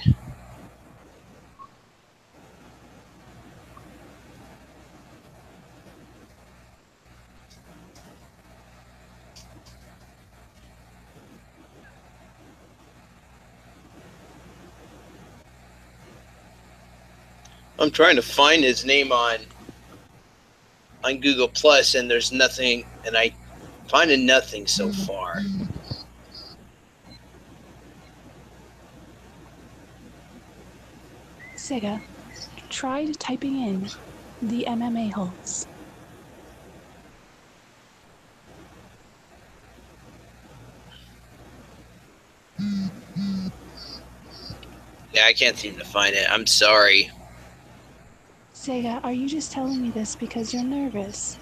[SPEAKER 1] I'm trying to find his name on Google Plus, and there's nothing, and I finding nothing so far.
[SPEAKER 7] Sega, try typing in the MMA holes.
[SPEAKER 1] Yeah, I can't seem to find it. I'm sorry.
[SPEAKER 7] Sega, are you just telling me this because you're nervous?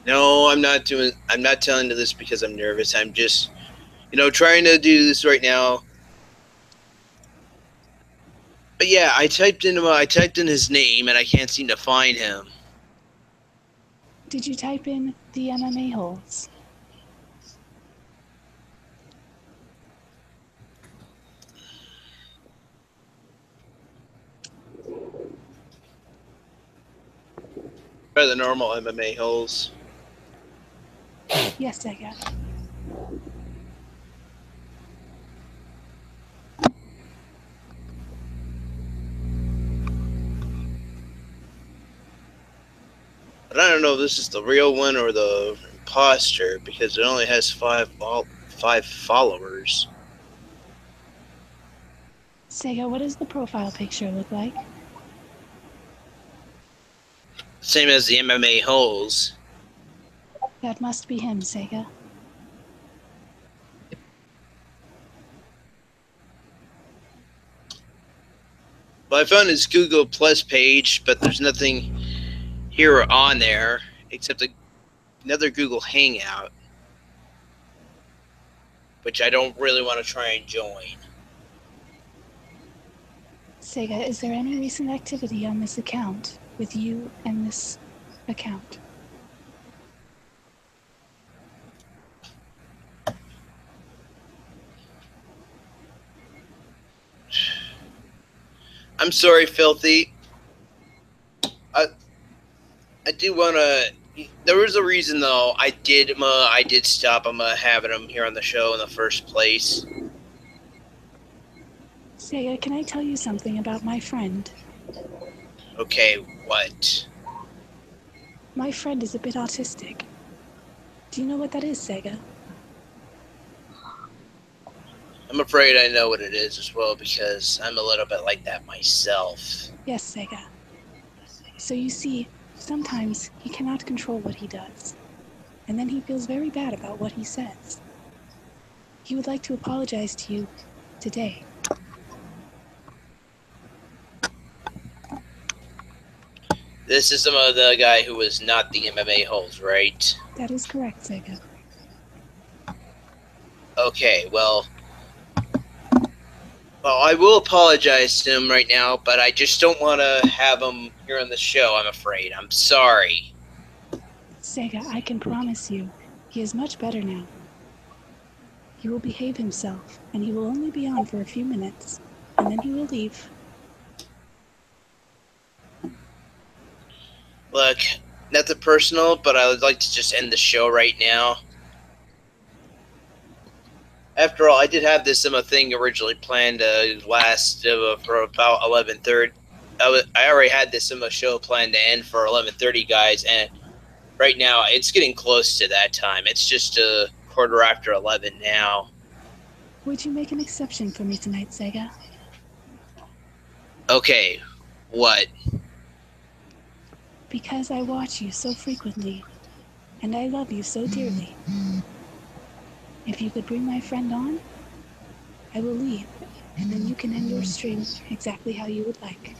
[SPEAKER 1] No, I'm not telling you this because I'm nervous. I'm just, trying to do this right now. But yeah, I typed in his name and I can't seem to find him.
[SPEAKER 7] Did you type in the MMA holes?
[SPEAKER 1] Try the normal MMA holes.
[SPEAKER 7] Yes, Sega.
[SPEAKER 1] But I don't know if this is the real one or the imposter because it only has five followers.
[SPEAKER 7] Sega, what does the profile picture look like?
[SPEAKER 1] Same as the MMA holes.
[SPEAKER 7] That must be him, Sega.
[SPEAKER 1] Well, I found his Google Plus page, but there's nothing here or on there except another Google Hangout, which I don't really want to try and join.
[SPEAKER 7] Sega, is there any recent activity on this account with you and this account?
[SPEAKER 1] I'm sorry, Filthy. I do want to. There was a reason, though. I did stop him having him here on the show in the first place.
[SPEAKER 7] Sega, can I tell you something about my friend?
[SPEAKER 1] Okay, what?
[SPEAKER 7] My friend is a bit autistic. Do you know what that is, Sega?
[SPEAKER 1] I'm afraid I know what it is as well, because I'm a little bit like that myself.
[SPEAKER 7] Yes, Sega. So you see, sometimes he cannot control what he does, and then he feels very bad about what he says. He would like to apologize to you today.
[SPEAKER 1] This is the guy who was not the MMA host, right?
[SPEAKER 7] That is correct, Sega.
[SPEAKER 1] Okay, well, I will apologize to him right now, but I just don't want to have him here on the show, I'm afraid. I'm sorry.
[SPEAKER 7] Sega, I can promise you, he is much better now. He will behave himself, and he will only be on for a few minutes, and then he will leave.
[SPEAKER 1] Look, nothing personal, but I would like to just end the show right now. After all, I did have this thing originally planned to last for about 11:30. I already had this show planned to end for 11:30, guys, and right now it's getting close to that time. It's just a quarter after 11 now.
[SPEAKER 7] Would you make an exception for me tonight, Sega?
[SPEAKER 1] Okay, what?
[SPEAKER 7] Because I watch you so frequently, and I love you so dearly. If you could bring my friend on, I will leave, and then you can end your stream exactly how you would like.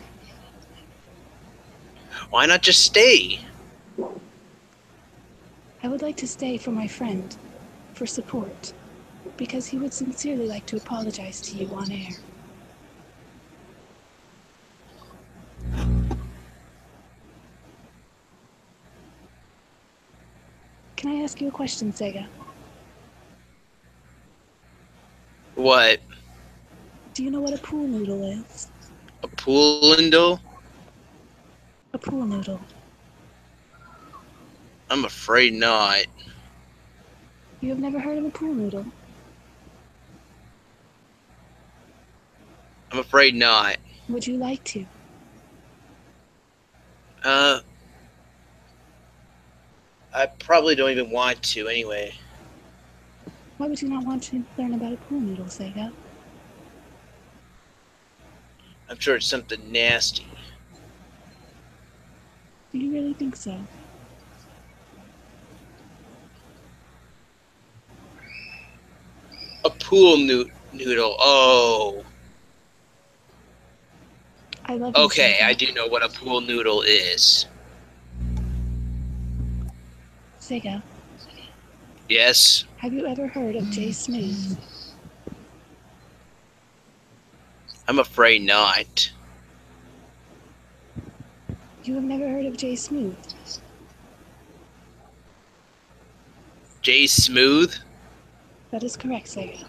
[SPEAKER 1] Why not just stay?
[SPEAKER 7] I would like to stay for my friend, for support, because he would sincerely like to apologize to you on air. Can I ask you a question, Sega?
[SPEAKER 1] What?
[SPEAKER 7] Do you know what a pool noodle is?
[SPEAKER 1] A pool noodle?
[SPEAKER 7] A pool noodle.
[SPEAKER 1] I'm afraid not.
[SPEAKER 7] You have never heard of a pool noodle?
[SPEAKER 1] I'm afraid not.
[SPEAKER 7] Would you like to?
[SPEAKER 1] I probably don't even want to anyway.
[SPEAKER 7] Why would you not want to learn about a pool noodle, Sega?
[SPEAKER 1] I'm sure it's something nasty.
[SPEAKER 7] Do you really think so?
[SPEAKER 1] A pool noodle. Oh.
[SPEAKER 7] I love you,
[SPEAKER 1] Okay,
[SPEAKER 7] Sega.
[SPEAKER 1] I do know what a pool noodle is.
[SPEAKER 7] Sega,
[SPEAKER 1] Yes?
[SPEAKER 7] have you ever heard of Jay Smooth?
[SPEAKER 1] I'm afraid not.
[SPEAKER 7] You have never heard of Jay Smooth?
[SPEAKER 1] Jay Smooth?
[SPEAKER 7] That is correct, Sega.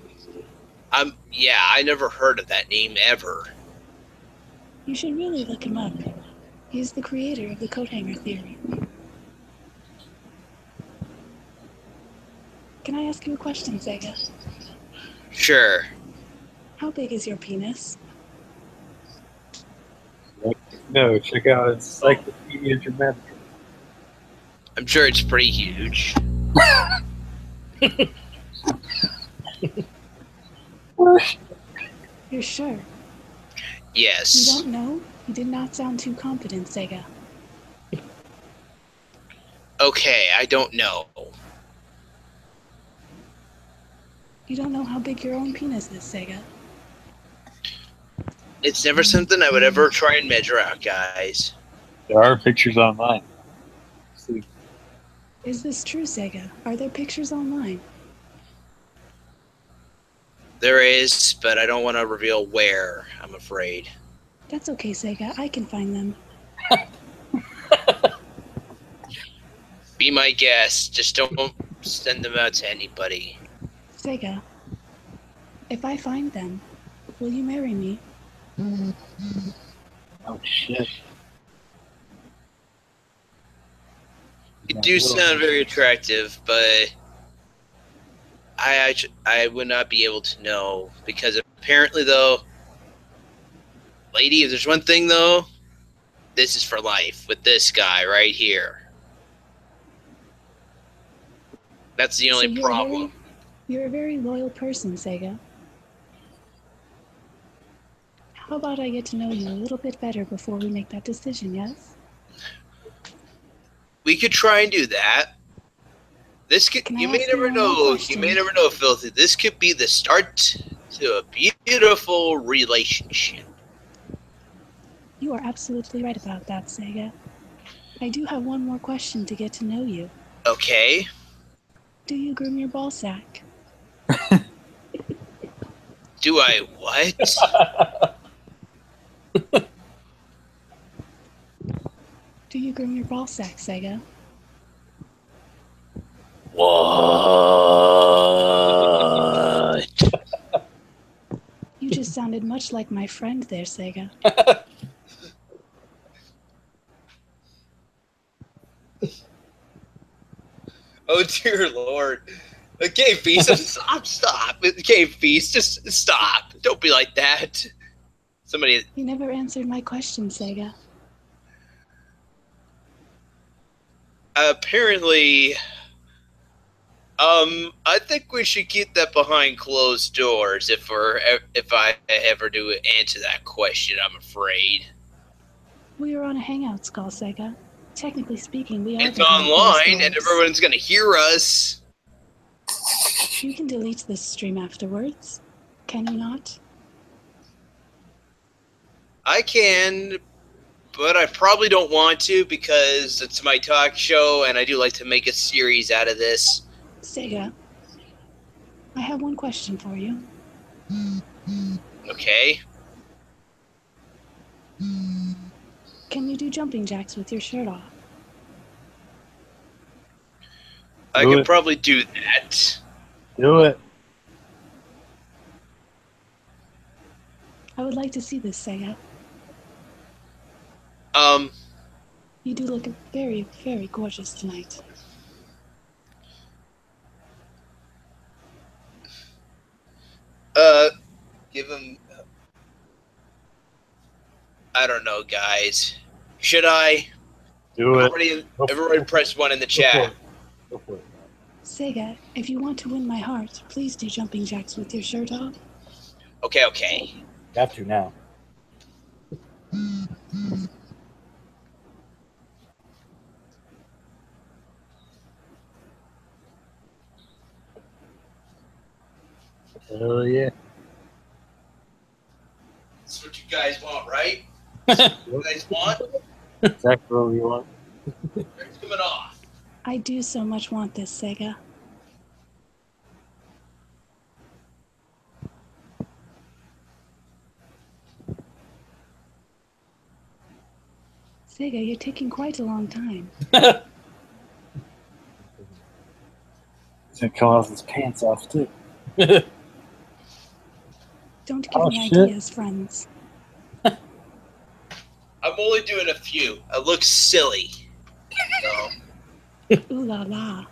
[SPEAKER 1] Yeah, I never heard of that name ever.
[SPEAKER 7] You should really look him up. He is the creator of the coat hanger theory. Can I ask you a question, Sega?
[SPEAKER 1] Sure.
[SPEAKER 7] How big is your penis?
[SPEAKER 4] No, check out Encyclopedia Dramatica.
[SPEAKER 1] I'm sure it's pretty huge.
[SPEAKER 7] You're sure?
[SPEAKER 1] Yes.
[SPEAKER 7] You don't know? You did not sound too confident, Sega.
[SPEAKER 1] Okay, I don't know.
[SPEAKER 7] You don't know how big your own penis is, Sega.
[SPEAKER 1] It's never something I would ever try and measure out, guys.
[SPEAKER 4] There are pictures online. See.
[SPEAKER 7] Is this true, Sega? Are there pictures online?
[SPEAKER 1] There is, but I don't want to reveal where, I'm afraid.
[SPEAKER 7] That's okay, Sega. I can find them.
[SPEAKER 1] Be my guest. Just don't send them out to anybody.
[SPEAKER 7] Sega, if I find them, will you marry me?
[SPEAKER 4] Oh shit.
[SPEAKER 1] You do sound very attractive, but I would not be able to know, because apparently, though, lady, if there's one thing, though, this is for life with this guy right here. That's the only problem.
[SPEAKER 7] You're a very loyal person, Sega. How about I get to know you a little bit better before we make that decision, yes?
[SPEAKER 1] We could try and do that. This could,
[SPEAKER 7] Can I
[SPEAKER 1] you may
[SPEAKER 7] ask you
[SPEAKER 1] never
[SPEAKER 7] one more
[SPEAKER 1] know. You
[SPEAKER 7] question?
[SPEAKER 1] may never know, Filthy. This could be the start to a beautiful relationship.
[SPEAKER 7] You are absolutely right about that, Sega. I do have one more question to get to know you.
[SPEAKER 1] Okay.
[SPEAKER 7] Do you groom your ball sack?
[SPEAKER 1] Do I what?
[SPEAKER 7] Do you groom your ball sack, Sega?
[SPEAKER 1] What?
[SPEAKER 7] You just sounded much like my friend there, Sega.
[SPEAKER 1] Oh dear Lord. Okay, Feast, stop. Okay, Feast, just stop. Don't be like that. Somebody.
[SPEAKER 7] You never answered my question, Sega.
[SPEAKER 1] Apparently, I think we should keep that behind closed doors if I ever do answer that question, I'm afraid.
[SPEAKER 7] We are on a Hangouts call, Sega. Technically speaking, we are
[SPEAKER 1] It's
[SPEAKER 7] behind closed
[SPEAKER 1] online and
[SPEAKER 7] doors.
[SPEAKER 1] everyone's gonna hear us.
[SPEAKER 7] You can delete this stream afterwards. Can you not?
[SPEAKER 1] I can, but I probably don't want to because it's my talk show and I do like to make a series out of this.
[SPEAKER 7] Sega, I have one question for you.
[SPEAKER 1] Okay.
[SPEAKER 7] Can you do jumping jacks with your shirt off?
[SPEAKER 1] I
[SPEAKER 4] Do
[SPEAKER 1] could
[SPEAKER 4] it.
[SPEAKER 1] probably do that.
[SPEAKER 4] Do it.
[SPEAKER 7] I would like to see this, Sega. You do look very, very gorgeous tonight.
[SPEAKER 1] Give him. I don't know, guys. Should I?
[SPEAKER 4] Do it.
[SPEAKER 1] Everybody press 1 in the chat.
[SPEAKER 4] Go for it.
[SPEAKER 7] Sega, if you want to win my heart, please do jumping jacks with your shirt off.
[SPEAKER 1] Okay.
[SPEAKER 5] You have to now.
[SPEAKER 4] Hell yeah.
[SPEAKER 1] That's what you guys want, right? That's what you guys want?
[SPEAKER 4] Exactly what we want.
[SPEAKER 1] It's coming off.
[SPEAKER 7] I do so much want this, Sega. Sega, you're taking quite a long time.
[SPEAKER 4] He's gonna come off his pants off too.
[SPEAKER 7] Don't give me
[SPEAKER 4] shit.
[SPEAKER 7] ideas, friends.
[SPEAKER 1] I'm only doing a few. I look silly. So.
[SPEAKER 7] Ooh la la.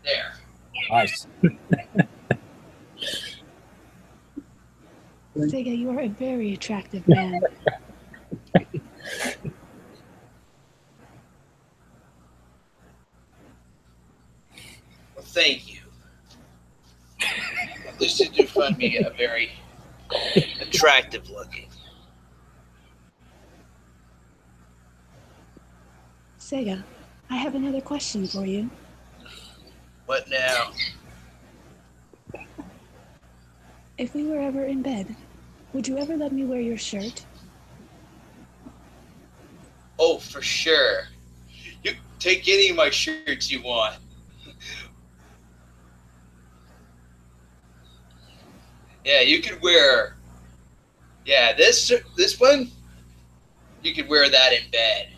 [SPEAKER 1] There.
[SPEAKER 5] Nice.
[SPEAKER 7] Sega, you are a very attractive man.
[SPEAKER 1] Well, thank you. At least you do find me a very attractive looking.
[SPEAKER 7] Sega, I have another question for you.
[SPEAKER 1] What now?
[SPEAKER 7] If we were ever in bed, would you ever let me wear your shirt?
[SPEAKER 1] Oh, for sure. You take any of my shirts you want. Yeah, you could wear. Yeah, this one. You could wear that in bed.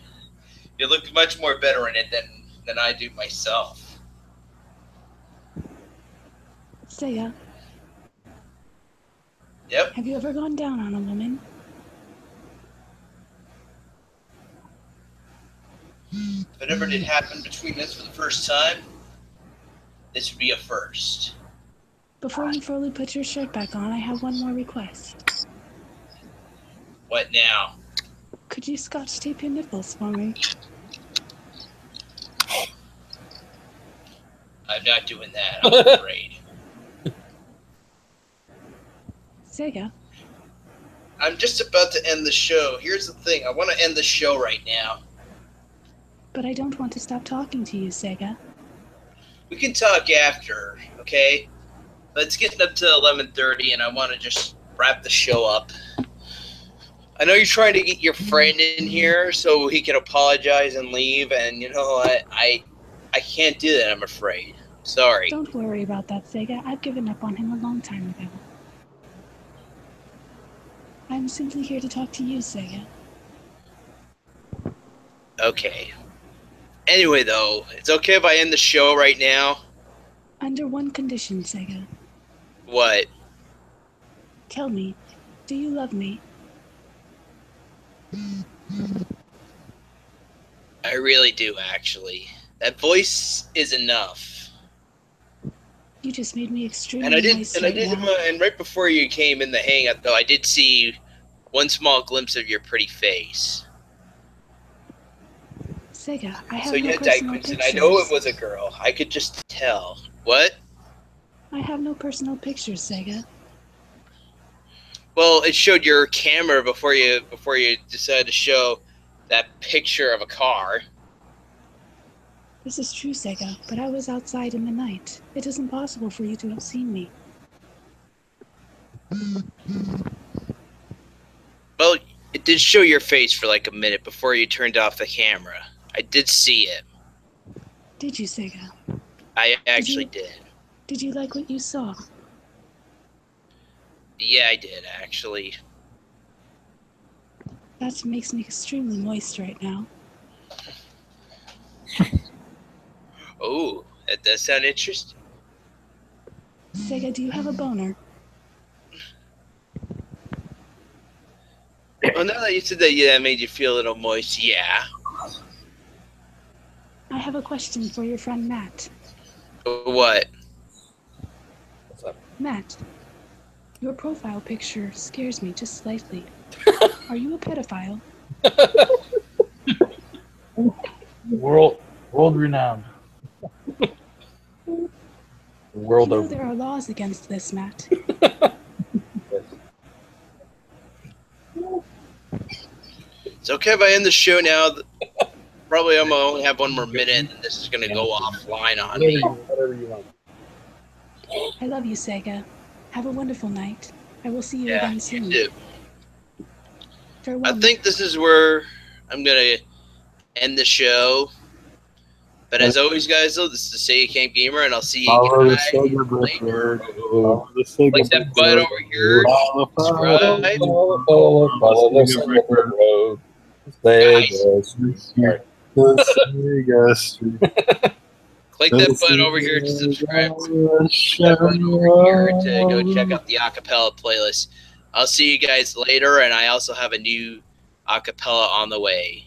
[SPEAKER 1] You look much more better in it than I do myself.
[SPEAKER 7] Sega,
[SPEAKER 1] Yep.
[SPEAKER 7] have you ever gone down on a woman?
[SPEAKER 1] If it ever did happen between us for the first time, this would be a first.
[SPEAKER 7] Before you fully put your shirt back on, I have one more request.
[SPEAKER 1] What now?
[SPEAKER 7] Could you scotch tape your nipples for me?
[SPEAKER 1] I'm not doing that. I'm afraid.
[SPEAKER 7] Sega,
[SPEAKER 1] I'm just about to end the show. Here's the thing. I want to end the show right now.
[SPEAKER 7] but I don't want to stop talking to you, Sega.
[SPEAKER 1] We can talk after, okay? But it's getting up to 11:30, and I want to just wrap the show up. I know you're trying to get your friend in here so he can apologize and leave, and you know what? I can't do that, I'm afraid. Sorry.
[SPEAKER 7] Don't worry about that, Sega. I've given up on him a long time ago. I'm simply here to talk to you, Sega.
[SPEAKER 1] Okay. Anyway, though, it's okay if I end the show right now?
[SPEAKER 7] Under one condition, Sega.
[SPEAKER 1] What?
[SPEAKER 7] Tell me, do you love me?
[SPEAKER 1] I really do, actually. That voice is enough.
[SPEAKER 7] You just made me extremely
[SPEAKER 1] And right before you came in the hangout, though, I did see one small glimpse of your pretty face.
[SPEAKER 7] Sega, I have
[SPEAKER 1] So
[SPEAKER 7] no
[SPEAKER 1] yeah,
[SPEAKER 7] personal
[SPEAKER 1] Dykens,
[SPEAKER 7] pictures.
[SPEAKER 1] I know it was a girl. I could just tell. What?
[SPEAKER 7] I have no personal pictures, Sega.
[SPEAKER 1] Well, it showed your camera before you decided to show that picture of a car.
[SPEAKER 7] This is true, Sega, but I was outside in the night. It is impossible for you to have seen me.
[SPEAKER 1] Well, it did show your face for like a minute before you turned off the camera. I did see it.
[SPEAKER 7] Did you, Sega?
[SPEAKER 1] I actually did.
[SPEAKER 7] Did you like what you saw?
[SPEAKER 1] Yeah, I did, actually.
[SPEAKER 7] That makes me extremely moist right now.
[SPEAKER 1] Oh, that does sound interesting.
[SPEAKER 7] Sega, do you have a boner?
[SPEAKER 1] Well, now that you said that, yeah, that made you feel a little moist, yeah.
[SPEAKER 7] I have a question for your friend Matt.
[SPEAKER 1] What?
[SPEAKER 5] What's up?
[SPEAKER 7] Matt, your profile picture scares me just slightly. Are you a pedophile?
[SPEAKER 4] World renowned. World
[SPEAKER 7] You know
[SPEAKER 4] over.
[SPEAKER 7] there are laws against this, Matt.
[SPEAKER 1] It's okay if I end the show now. Probably I'm gonna only have one more minute, and this is gonna go offline on me.
[SPEAKER 5] Whatever you want.
[SPEAKER 7] I love you, Sega. Have a wonderful night. I will see you
[SPEAKER 1] Yeah,
[SPEAKER 7] again
[SPEAKER 1] you
[SPEAKER 7] soon.
[SPEAKER 1] do.
[SPEAKER 7] Farewell.
[SPEAKER 1] I think this is where I'm gonna end the show. But as always, guys, though, this is the Sega Camp Gamer, and I'll see you
[SPEAKER 4] Follow the
[SPEAKER 1] guys
[SPEAKER 4] Sega
[SPEAKER 1] later.
[SPEAKER 4] Bird. Follow the Sega
[SPEAKER 1] Like that
[SPEAKER 4] Bird.
[SPEAKER 1] button over here. Subscribe.
[SPEAKER 5] Follow the Sega Bird Road. Sega Street.
[SPEAKER 4] Sega Street.
[SPEAKER 1] Click that button over here to subscribe. Click that button over here to go check out the A Capella playlist. I'll see you guys later, and I also have a new A Capella on the way.